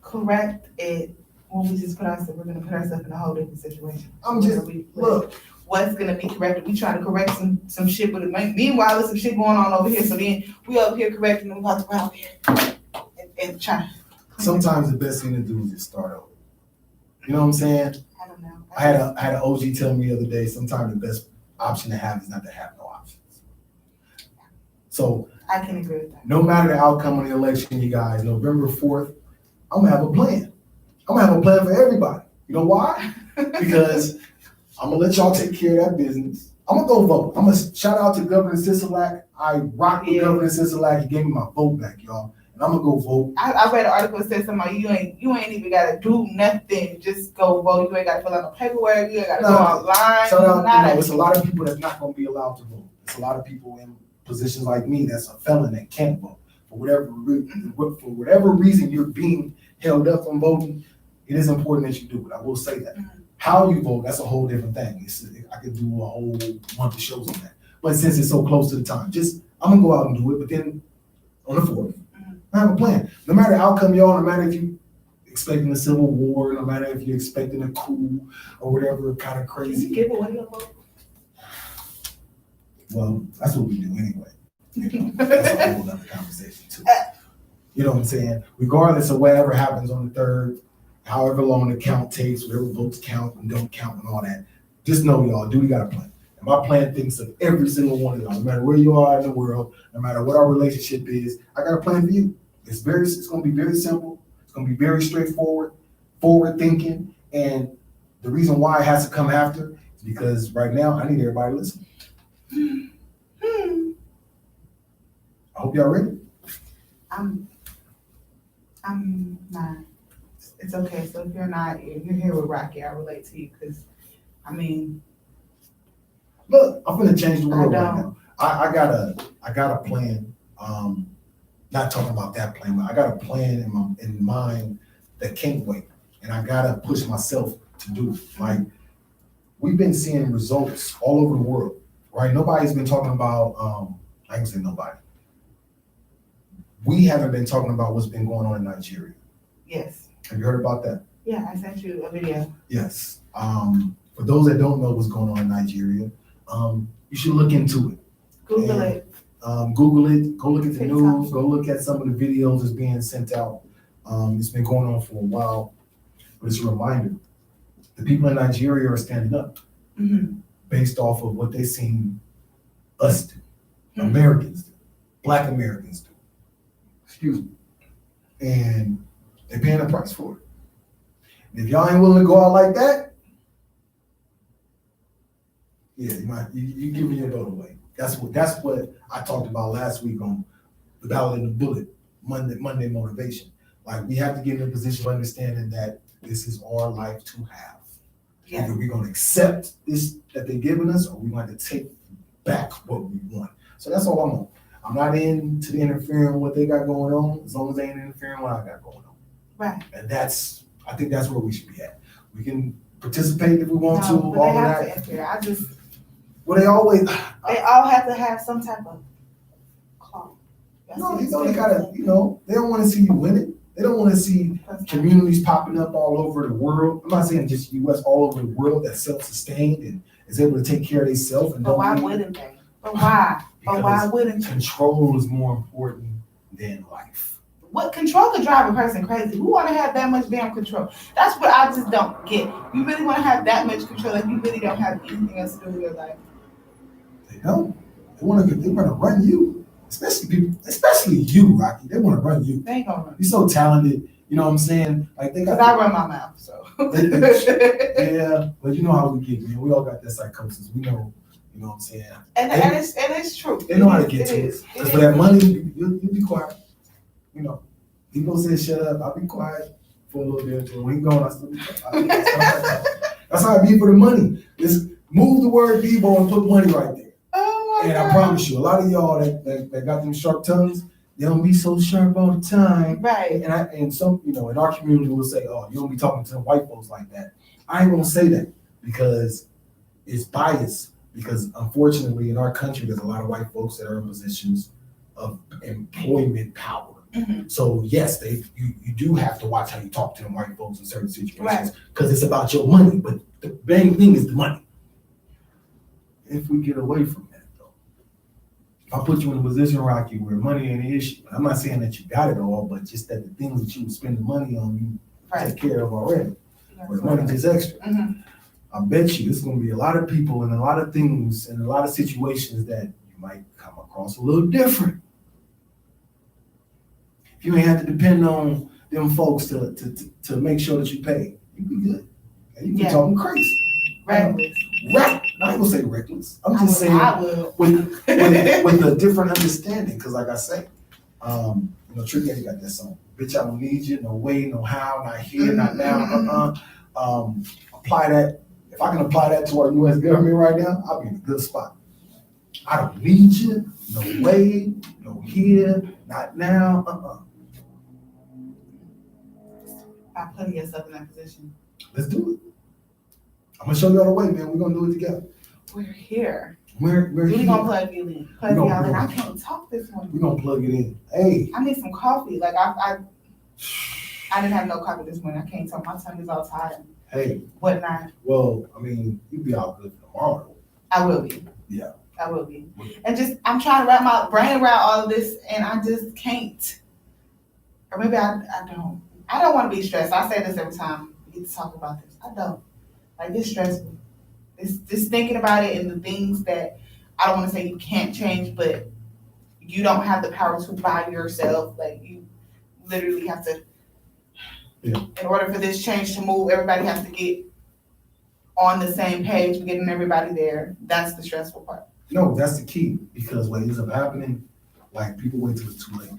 correct it when we just we're gonna put ourselves in a whole different situation. look. What's gonna be corrected? We trying to correct some shit with it. Meanwhile, there's some shit going on over here. So then we over here correcting them about to go out here and trying. Sometimes the best thing to do is just start over. You know what I'm saying? I don't know. I had an OG tell me the other day, sometimes the best option to have is not to have no options. So I can agree with that. no matter the outcome of the election, you guys, November 4th, I'm gonna have a plan. I'm gonna have a plan for everybody. You know why? Because I'm gonna let y'all take care of that business. I'm gonna go vote. I'm gonna shout out to Governor Sisolak. I rock with Governor Sisolak. He gave me my vote back, y'all. And I'm gonna go vote. I read an article that said something you ain't even gotta do nothing. Just go vote. You ain't gotta fill out no paperwork. You ain't gotta go online. Shout out, it's a lot of people that's not gonna be allowed to vote. It's a lot of people in positions like me that's a felon that can't vote. For whatever reason you're being held up from voting, it is important that you do it. I will say that. How you vote, that's a whole different thing. I could do a whole month of shows on that. But since it's so close to the time, I'm gonna go out and do it. But then on the 4th, I have a plan. No matter the outcome, y'all, no matter if you expecting a civil war, no matter if you're expecting a coup or whatever kind of crazy. Can you give away your vote? Well, that's what we do anyway. That's a whole other conversation too. You know what I'm saying? Regardless of whatever happens on the 3rd, however long the count takes, whatever votes count and don't count and all that, just know y'all, Doodie got a plan. And my plan thinks of every single one of y'all, no matter where you are in the world, no matter what our relationship is, I got a plan for you. It's gonna be very simple. It's gonna be very straightforward, forward thinking. And the reason why it has to come after is because right now I need everybody to listen. I hope y'all ready. I'm not. It's okay. So if you're not, if you're here with Rocky, I relate to you because, I mean, look, I'm gonna change the world right now. I got a plan. Not talking about that plan, but I got a plan in mind that can't wait, and I gotta push myself to do it. Like, we've been seeing results all over the world right? Nobody's been talking about, I can say nobody. We haven't been talking about what's been going on in Nigeria. Yes. Have you heard about that? Yeah, I sent you a video. Yes. For those that don't know what's going on in Nigeria, you should look into it. Google it. Google it. Go look at the TikTok. news. Go look at some of the videos that's being sent out. It's been going on for a while, but it's a reminder. The people in Nigeria are standing up based off of what they've seen us do, Americans do, Black Americans do. Excuse me. And they're paying a price for it. And if y'all ain't willing to go out like that, yeah, you giving your vote away. That's what I talked about last week on the Ballot and the Bullet, Monday motivation. Like, we have to get in a position of understanding that this is our life to have. Yeah. Either we're going to accept this that they're giving us, or we're going to take back what we want. So that's all I'm on. I'm not into the interfering with what they got going on, as long as they ain't interfering with what I got going on. Right. And I think that's where we should be at. We can participate if we want to. But All they have that. to interfere. Well, they always. They all have to have some type of claw. They gotta. They don't want to see you win it. They don't want to see communities popping up all over the world. I'm not saying just U.S., all over the world that's self-sustained and is able to take care of themselves. But why wouldn't they? But why? But why wouldn't you? Control is more important than life. What control could drive a person crazy? Who want to have that much damn control? That's what I just don't get. You really want to have that much control if you really don't have anything else to do with your life? They don't. They want to run you. Especially you, Rocky. They want to run you. They ain't gonna run. You're so talented. You know what I'm saying? Like, they got. Because I run my mouth, so. Yeah, but you know how we get, man. We all got that psychosis. We know. You know what I'm saying? And it's true. They know how to get to it. Because for that money, you be quiet. People say shut up. I'll be quiet for a little bit. Until when he gone, I still be quiet. That's how I be for the money. Just move the word Debo and put money right there. Oh my And God. I promise you, a lot of y'all that got them sharp tongues, they don't be so sharp all the time. Right. And some, in our community will say, oh, you don't be talking to white folks like that. I ain't gonna say that because it's bias. Because unfortunately, in our country, there's a lot of white folks that are in positions of employment power. Mm-hmm. So yes, you do have to watch how you talk to them white folks in certain situations because it's about your money. But the main thing is the money. If we get away from that, though, if I put you in a position, Rocky, where money ain't an issue, I'm not saying that you got it all, but just that the things that you would spend the money on, you take care of already. Where the money just extra. Mm-hmm. I bet you it's going to be a lot of people and a lot of things and a lot of situations that you might come across a little different. If you ain't have to depend on them folks to make sure that you pay, you be good. And you be talking crazy. Reckless. I ain't gonna say reckless. I'm just saying with a different understanding. Because like I say, Trick Daddy got that song. Bitch, I don't need you. No way, no how, not here, not now. Apply that. If I can apply that to our U.S. government right now, I'll be in a good spot. I don't need you. No way, no here, not now. I'm putting yourself in that position. Let's do it. I'm gonna show y'all the way, man. We're gonna do it together. We're here. We're here. Gonna plug you in. Plug y'all in. I can't talk this morning. We're gonna plug it in. Hey. I need some coffee. Like I didn't have no coffee this morning. I can't talk. My tongue is all tired. Hey. Whatnot. Well, I mean, you'll be all good tomorrow. I will be. Yeah. I will be. And just, I'm trying to wrap my brain around all of this, and I just can't. Or maybe I don't. I don't want to be stressed. I say this every time we get to talk about this. I don't. Like, it's stressful. It's just thinking about it and the things that I don't want to say you can't change, but you don't have the power to by yourself. Like, you literally have to. Yeah. In order for this change to move, everybody has to get on the same page, getting everybody there. That's the stressful part. No, that's the key, because what ends up happening, like, people wait till it's too late,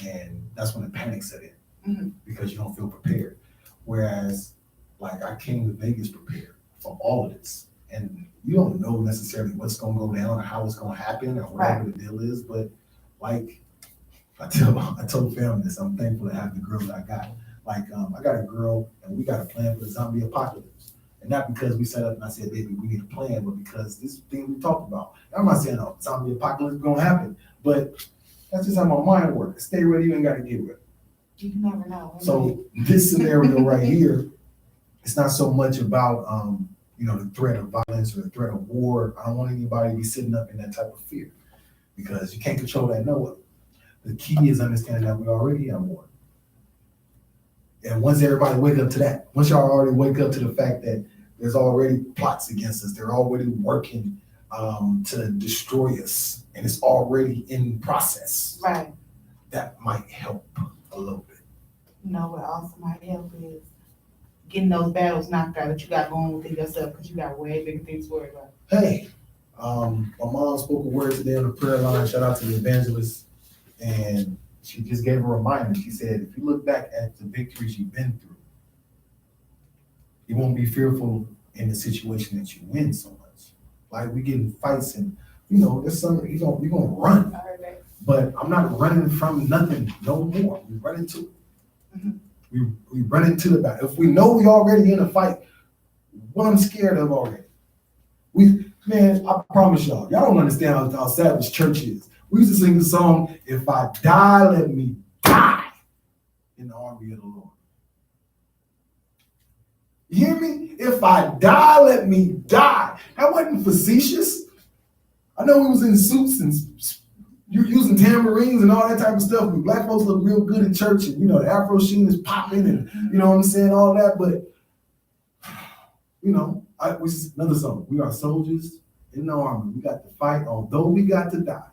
and that's when the panic set in, because you don't feel prepared. Whereas, like, I came to Vegas prepared for all of this, and you don't know necessarily what's going to go down or how it's going to happen or whatever the deal is, but like I told family this, I'm thankful to have the girl that I got. Like, I got a girl, and we got a plan for the zombie apocalypse. And not because we set up and I said, baby, we need a plan, but because this thing we talked about. And I'm not saying, oh, zombie apocalypse is gonna happen, but that's just how my mind works. Stay ready, you ain't gotta get ready. You never know. So this scenario right here, it's not so much about the threat of violence or the threat of war. I don't want anybody to be sitting up in that type of fear because you can't control that no way. The key is understanding that we already have war. And once everybody wake up to that, once y'all already wake up to the fact that there's already plots against us, they're already working to destroy us, and it's already in process. Right. That might help a little bit. You know what also might help is getting those battles knocked out that you got going within yourself because you got way bigger things to worry about. Hey, my mom spoke a word today on the prayer line. Shout out to the evangelist. And she just gave a reminder. She said, if you look back at the victories you've been through, you won't be fearful in the situation that you win so much. Like we get in fights and, there's some, you're going to run. But I'm not running from nothing no more. We run into it. Mm-hmm. We run into the battle. If we know we already in a fight, what I'm scared of already. I promise y'all don't understand how savage church is. We used to sing the song, if I die, let me die in the army of the Lord. You hear me? If I die, let me die. That wasn't facetious. I know we was in suits and you're using tambourines and all that type of stuff. And black folks look real good in church and, the Afro sheen is popping and, you know what I'm saying, all that. But, which is another song. We are soldiers in the army. We got to fight, although we got to die.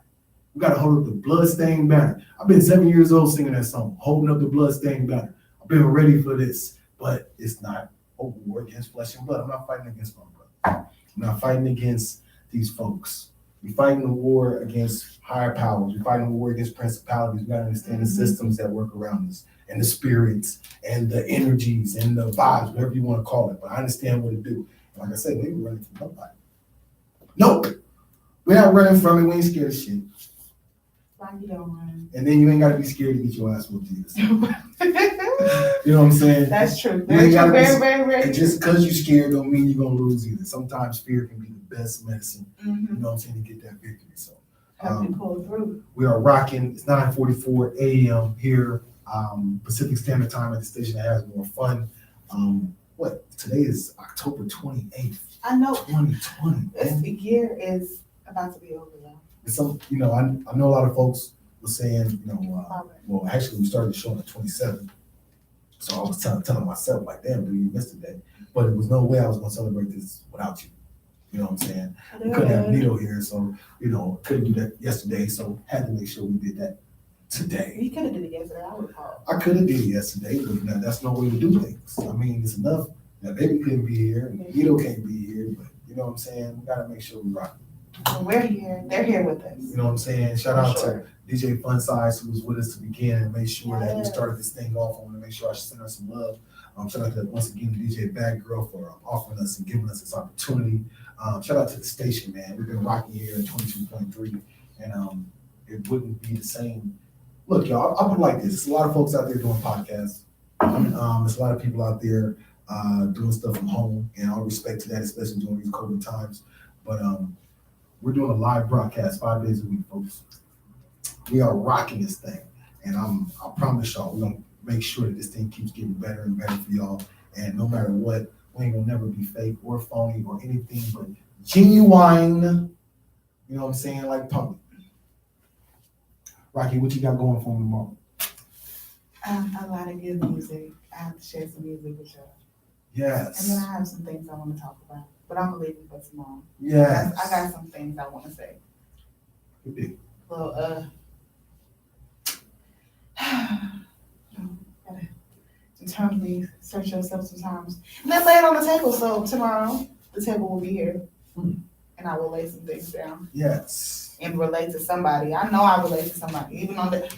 We got to hold up the bloodstained banner. I've been 7 years old singing that song, holding up the bloodstained banner. I've been ready for this, but it's not a war against flesh and blood. I'm not fighting against my brother. I'm not fighting against these folks. We're fighting a war against higher powers. We're fighting a war against principalities. We got to understand the systems that work around us and the spirits and the energies and the vibes, whatever you want to call it. But I understand what to do. And like I said, we ain't running from nobody. Nope. We're not running from it. We ain't scared of shit. You don't run. And then you ain't got to be scared to get your ass whooped either. You know what I'm saying? That's true. Very true. Very. And just because you're scared don't mean you're going to lose either. Sometimes fear can be the best medicine, you know what I'm saying, to get that victory. So help you pull through. We are rocking. It's 9:44 a.m. here, Pacific Standard Time at the station that has more fun. Today is October 28th. I know. 2020. This year is about to be over, though. Some, I know a lot of folks were saying, well, actually we started the show on the 27th. So I was telling myself, like, damn, dude, you missed a day. But it was no way I was going to celebrate this without you. You know what I'm saying? We couldn't have Nito here, so, couldn't do that yesterday. So had to make sure we did that today. You could have did it yesterday, I would call. I could have did it yesterday, but that's no way to do things. I mean, it's enough that baby couldn't be here, and Nito can't be here, but you know what I'm saying? We got to make sure we rock. We're here. They're here with us. You know what I'm saying? Shout out to DJ Fun Size, who was with us to begin and made sure that we started this thing off. I want to make sure I send her some love. Shout out to, once again, DJ Bad Girl for offering us and giving us this opportunity. Shout out to the station, man. We've been rocking here at 22.3, and it wouldn't be the same. Look, y'all, I put it like this. There's a lot of folks out there doing podcasts. There's a lot of people out there doing stuff from home, and all respect to that, especially during these COVID times. But we're doing a live broadcast 5 days a week, folks. We are rocking this thing, and I promise y'all, we're gonna make sure that this thing keeps getting better and better for y'all. And no matter what, we ain't gonna never be fake or phony or anything but genuine. You know what I'm saying? Like public. Rocky, what you got going for me tomorrow? A lot of good music. I have to share some music with y'all. Yes. And then I have some things I want to talk about, but I'm gonna leave it for tomorrow. Yes. I got some things I want to say. Good. Well, gotta internally search yourself sometimes. And then lay it on the table. So tomorrow, the table will be here. And I will lay some things down. Yes. And relate to somebody. I know I relate to somebody. Even on the,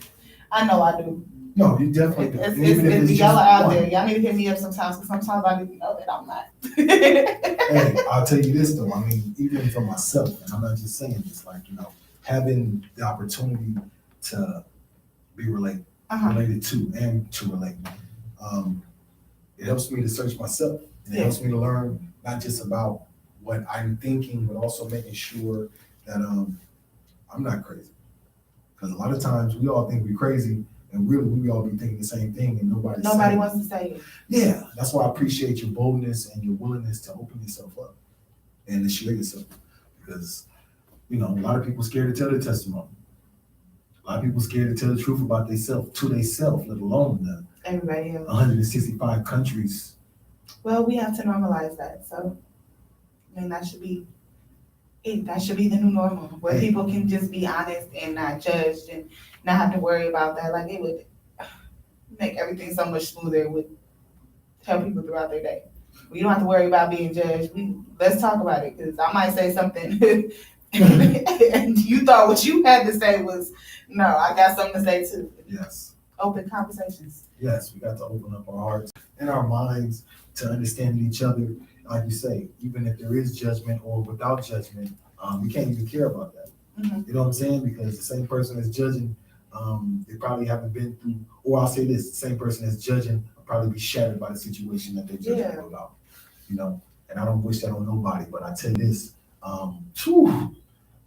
I know I do. No, you definitely do. It's y'all are out there. Y'all need to hit me up sometimes, because sometimes I need to know that I'm not. Hey, I'll tell you this though. I mean, even for myself, and I'm not just saying this, like, having the opportunity to be related to and to relate, it helps me to search myself. It helps me to learn not just about what I'm thinking, but also making sure that I'm not crazy. Because a lot of times we all think we're crazy, and really we all be thinking the same thing, and nobody wants to say it. Yeah, that's why I appreciate your boldness and your willingness to open yourself up and to share yourself. Because a lot of people scared to tell their testimony. A lot of people scared to tell the truth about themselves to themselves, let alone everybody else. 165 countries. Well, we have to normalize that. So, I mean, that should be it. That should be the new normal, where people can just be honest and not judged and not have to worry about that. Like, it would make everything so much smoother. It would help people throughout their day. We don't have to worry about being judged. Let's talk about it, because I might say something and you thought what you had to say was, no, I got something to say too. Yes. Open conversations. Yes, we got to open up our hearts and our minds to understand each other. Like you say, even if there is judgment or without judgment, we can't even care about that. Mm-hmm. You know what I'm saying? Because the same person that's judging, they probably haven't been through, or I'll say this, the same person that's judging will probably be shattered by the situation that they're judging about. And I don't wish that on nobody, but I tell you this,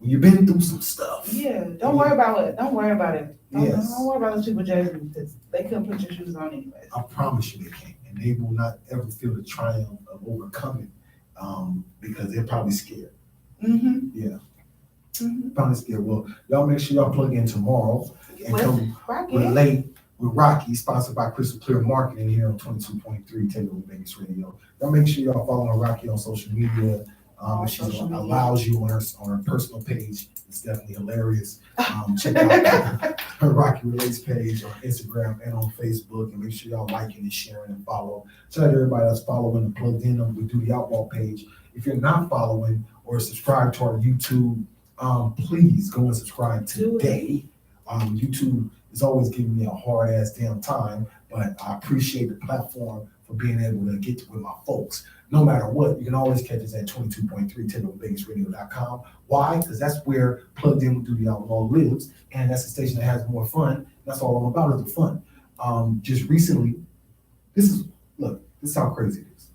when you've been through some stuff. Yeah, don't worry about it. Don't worry about it. Don't worry about those people judging you, because they couldn't put your shoes on anyway. I promise you they can't. And they will not ever feel the triumph of overcoming, because they're probably scared. Mm-hmm. Yeah. Mm-hmm. Probably scared. Well, y'all make sure y'all plug in tomorrow and come relate with Rocky, sponsored by Crystal Clear Marketing here on 22.3 Takeover Vegas Radio. Y'all make sure y'all following Rocky on social media. If she allows you on her personal page, it's definitely hilarious. Check out her Rocky Relates page on Instagram and on Facebook, and make sure y'all liking and sharing and follow. Shout out to everybody that's following and plugged in on the Doodie Outlaw page. If you're not following or subscribed to our YouTube, please go and subscribe today. YouTube is always giving me a hard ass damn time, but I appreciate the platform for being able to get with my folks. No matter what, you can always catch us at 22.3 TakeOverVegasRadio.com. Why? Because that's where Plugged In with Doodie Outlaw lives, and that's the station that has more fun. That's all I'm about, is the fun. Just recently, this is how crazy it is.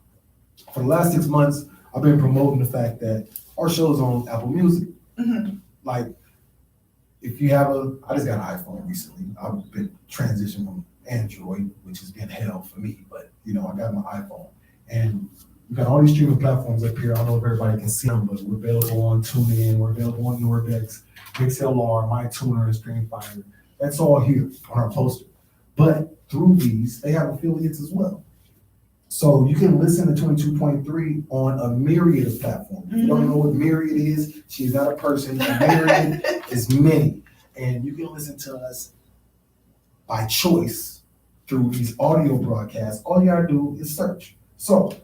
For the last 6 months, I've been promoting the fact that our show is on Apple Music. Mm-hmm. Like, if you have I just got an iPhone recently. I've been transitioning from Android, which has been hell for me, but I got my iPhone. And we got all these streaming platforms up here. I don't know if everybody can see them, but we're available on TuneIn, we're available on Norbex, MixLR, MyTuner, and StreamFinder. That's all here on our poster. But through these, they have affiliates as well. So you can listen to 22.3 on a myriad of platforms. If you don't know what myriad is, she's not a person. A myriad is many. And you can listen to us by choice through these audio broadcasts. All you gotta do is search. So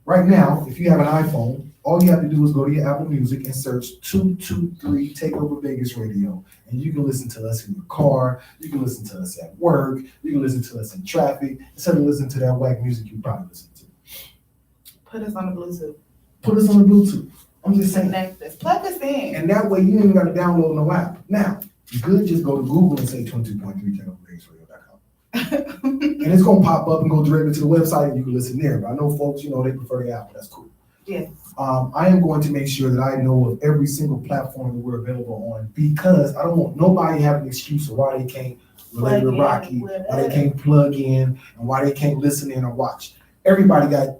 right now, if you have an iPhone, all you have to do is go to your Apple Music and search 223 Takeover Vegas Radio. And you can listen to us in your car, you can listen to us at work, you can listen to us in traffic, instead of listening to that whack music you probably listen to. Put us on the Bluetooth. Put us on the Bluetooth. I'm just saying. Plug us in. And that way you ain't got to download no app. Now, you could just go to Google and say 22.3 Takeover Vegas Radio.com. And it's going to pop up and go directly to the website, and you can listen there. But I know folks, they prefer the app. That's cool. Yes. I am going to make sure that I know of every single platform that we're available on, because I don't want nobody having an excuse of why they can't relate with Rocky, why they can't plug in, and why they can't listen in or watch. Everybody got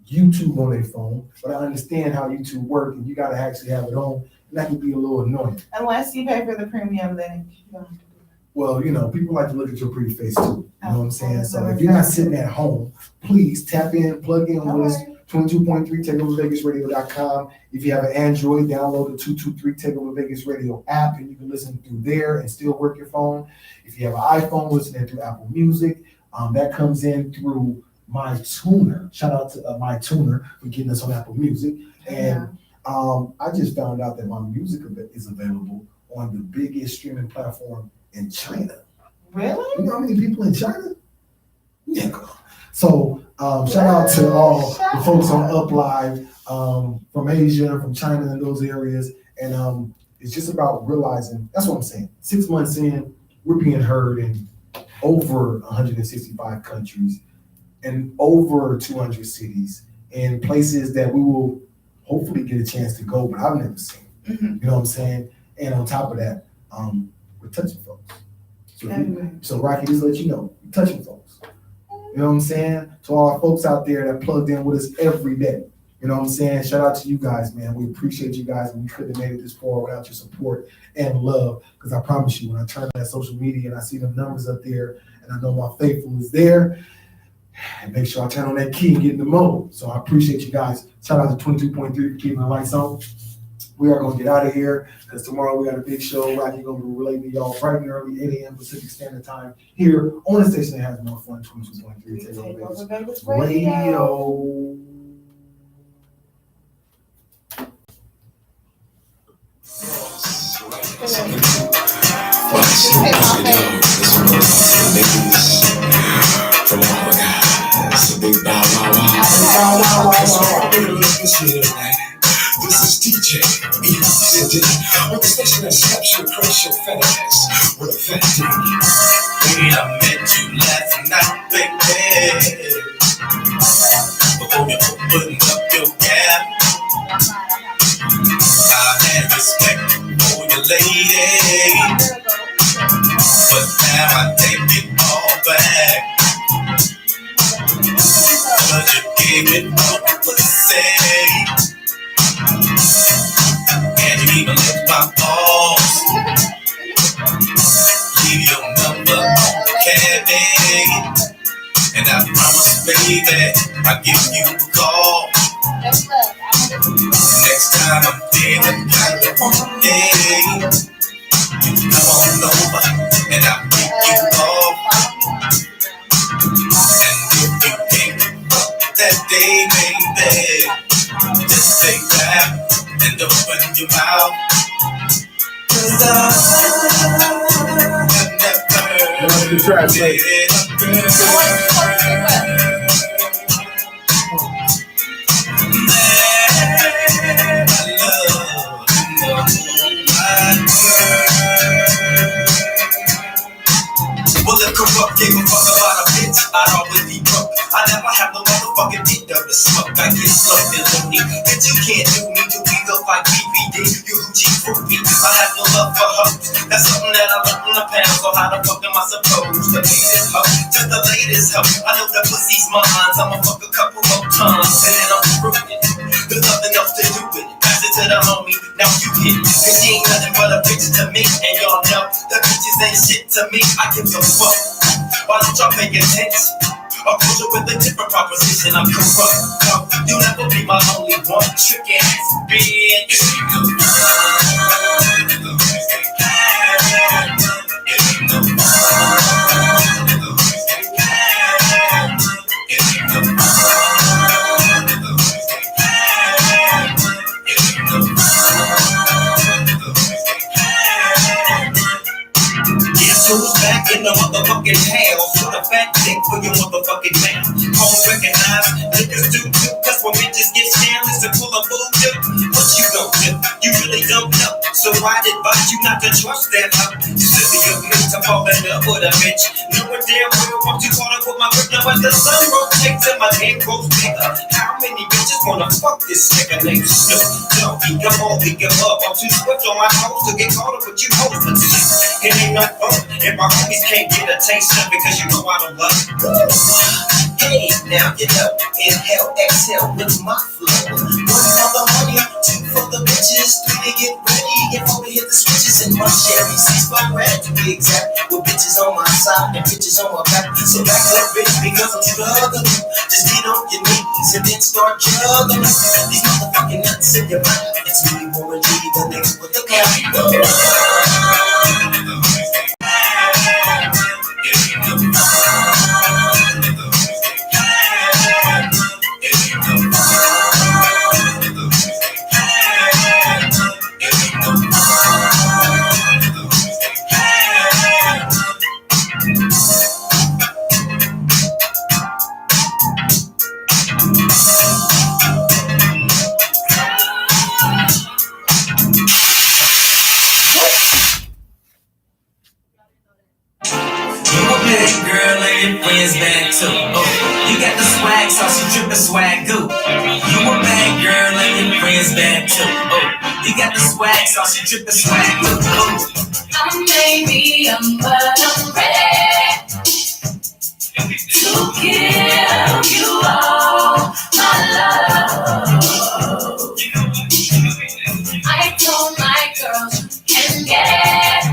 YouTube on their phone, but I understand how YouTube works, and you got to actually have it on, and that can be a little annoying. Unless you pay for the premium, then you don't have to do that. Well, people like to look at your pretty face too. You know what I'm saying? So if you're not sitting at home, please tap in, plug in with us. 22.3 TakeOverVegasRadio.com. If you have an Android, download the 223 Takeover Vegas Radio app, and you can listen through there and still work your phone. If you have an iPhone, listen through Apple Music. That comes in through MyTuner. Shout out to MyTuner for getting us on Apple Music. And I just found out that my music is available on the biggest streaming platform in China. Really? You know how many people in China? Yeah. So shout out to all the folks on UpLive from Asia, from China, and those areas. And it's just about realizing, that's what I'm saying. 6 months in, we're being heard in over 165 countries and over 200 cities in places that we will hopefully get a chance to go, but I've never seen. You know what I'm saying? And on top of that, we're touching folks. So Rocky, just let you know, we're touching folks. You know what I'm saying? To all our folks out there that plugged in with us every day. You know what I'm saying? Shout out to you guys, man. We appreciate you guys, and we couldn't have made it this far without your support and love. Because I promise you, when I turn on that social media and I see them numbers up there, and I know my faithful is there, and make sure I turn on that key and get in the mode. So I appreciate you guys. Shout out to 22.3 for keeping the lights on. We are going to get out of here because tomorrow we got a big show. Rocky going to be relating to y'all bright and early, 8 a.m. Pacific Standard Time here on the station that has more fun, 22.3 Radio. From all the guys, the big bow wow. This is DJ ECD on the station that slaps your crush your fat ass with a fat dick. When I met you last night, baby, before you opened up your gap, I had respect for your lady, but now I take it all back. Cause you gave it all pussy, and you even licked my balls. Leave your number on cabin, and I promise, baby, I'll give you a call. Next time I'm there in California, you come on over and I'll pick you off. And if you can't fuck that day, baby, just say that and open your mouth. Cause I've never did well, if corrupt gave a fuck about a bitch, I'd always be broke. I never have no motherfucking dick up to smoke. I get slugged and lonely. Bitch, you can't do me to be up like BBD. You hoochie fruity. I have no love for hoes. That's something that I learned in the past. So how the fuck am I supposed to be this hoe? Just the latest hoe. I know that pussy's mine. I'ma fuck a couple more times and then I'm screwing it. There's nothing else to do with it. Pass it to the homie. Now you get it. Cause she ain't nothing but a bitch to me. And y'all know the bitches ain't shit to me. I give a fuck. Why don't y'all pay attention? Approach it with a different proposition. I'm corrupt. No, you'll never be my only one. Trick ass bitch. Who's back in the motherfucking house with a fat dick for your motherfucking mouth? Home recognize niggas do too. Cause when bitches get scandalous and pull a voodoo, what you gon' do? You really don't know. So I'd advise you not to trust that hoe. Silly of me to fall in love with a bitch. Knowing damn well once you caught up with my grip. Now as the sun rotates and my head grows bigger, how many bitches wanna fuck this nigga named Snoop? Don't he come on, pick him up. I'm too swift on my toes to get caught up with you hoes. But shit, it ain't no fun. If my homies can't get a taste of it, cause you know I don't love it. Hey, now you know, inhale, exhale with my flow. 1 for the money, 2 for the bitches, 3 to get ready, and 4 to hit the switches in my Chevy. 6 for red to be exact, with bitches on my side and bitches on my back. So back up, bitch, because I'm struggling. Just get on your knees and then start juggling these motherfucking nuts in your mouth. It's me, Warren G, the nigga with the clout. Girl, and your friends back too. Oh, you got the swag, so she drippin' swag goo. You a bad girl and your friends bad too. You got the swag, so she drippin' swag goo. I may be young, but I'm ready to give you all my love. I told my girls you can get it.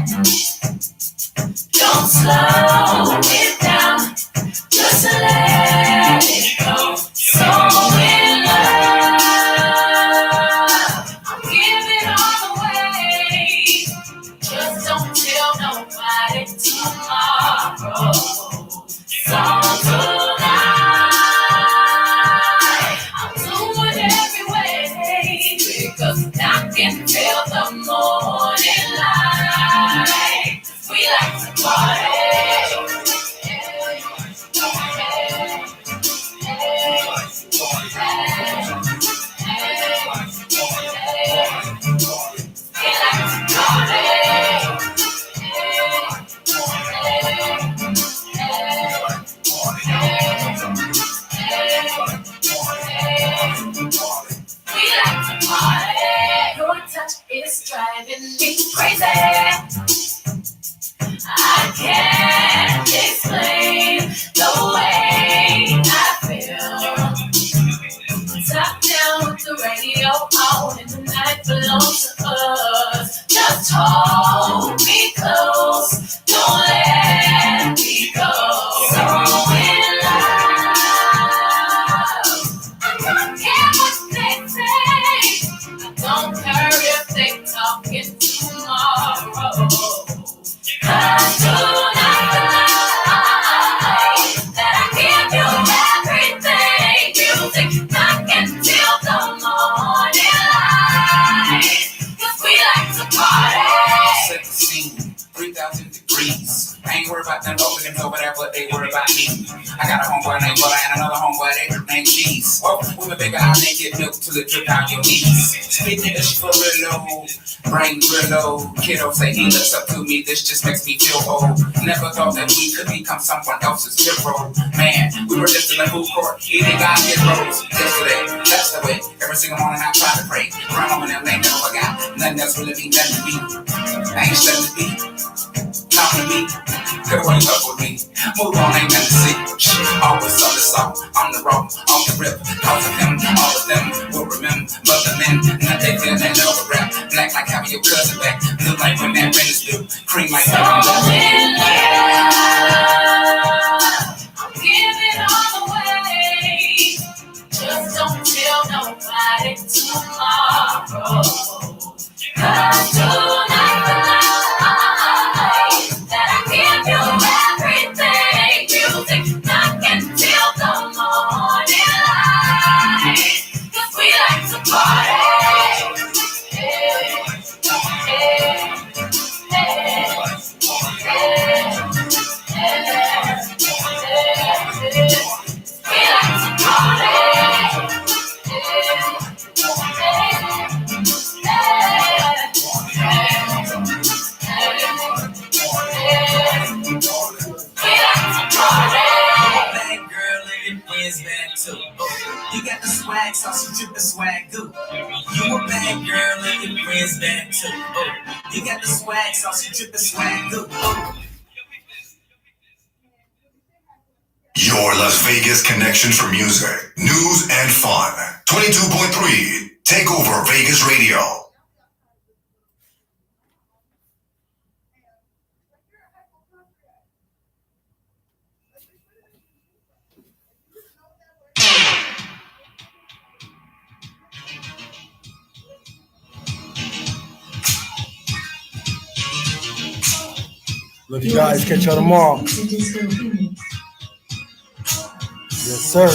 Don't slow it down, just let it go. So in love, I'll give it all away. Just don't tell nobody tomorrow. So tonight, I'll do it every way because I can feel the morning light. We like to party. Your touch is driving me crazy. I can't explain the way I feel. Top down with the radio on and the night belongs to us. Just hold me close, don't let me go. So in love, I don't care what they say. I don't care if they talking tomorrow. Cause tonight, that I give you everything. Music, I can till the morning light. Cause we like to party. Set the scene, 3,000 degrees. I ain't worried about them over there, but they worry about me. I got a homeboy named Butter and another homeboy named Cheese. Whoa, women bigger, I make it milk till it drip down your knees. Speak English for real low, brain real low. Kiddo say he looks up to me, this just makes me feel old. Never thought that we could become someone else's hero. Man, we were just in the food court, eating God heroes. Yesterday, that's the way, every single morning I try to pray. Run home and them ain't never forgot, nothing else really mean nothing to me. I ain't studying to be, talking to me. Could've went up with me. Move on, ain't nothing to see. Shit, always on the song, on the road, off the rip. Cause of him, all of them will remember the men. Now they feel they know the rap. Black like having your cousin back. Look like when that rent is due. Cream like I'll give it all away. Just don't tell nobody tomorrow. Cause tonight, that I give you everything. Music, I can till the morning light. Cause we like to party. We like to party. Bad girl and your friends bad too. You got the swag, so she drippin' swag goo. You a bad girl and your friends bad too. You got the swag, so she drippin' swag goo. Your Las Vegas connection for music, news, and fun. 22.3, take over Vegas Radio. Love you guys. Catch y'all tomorrow. Yes, sir.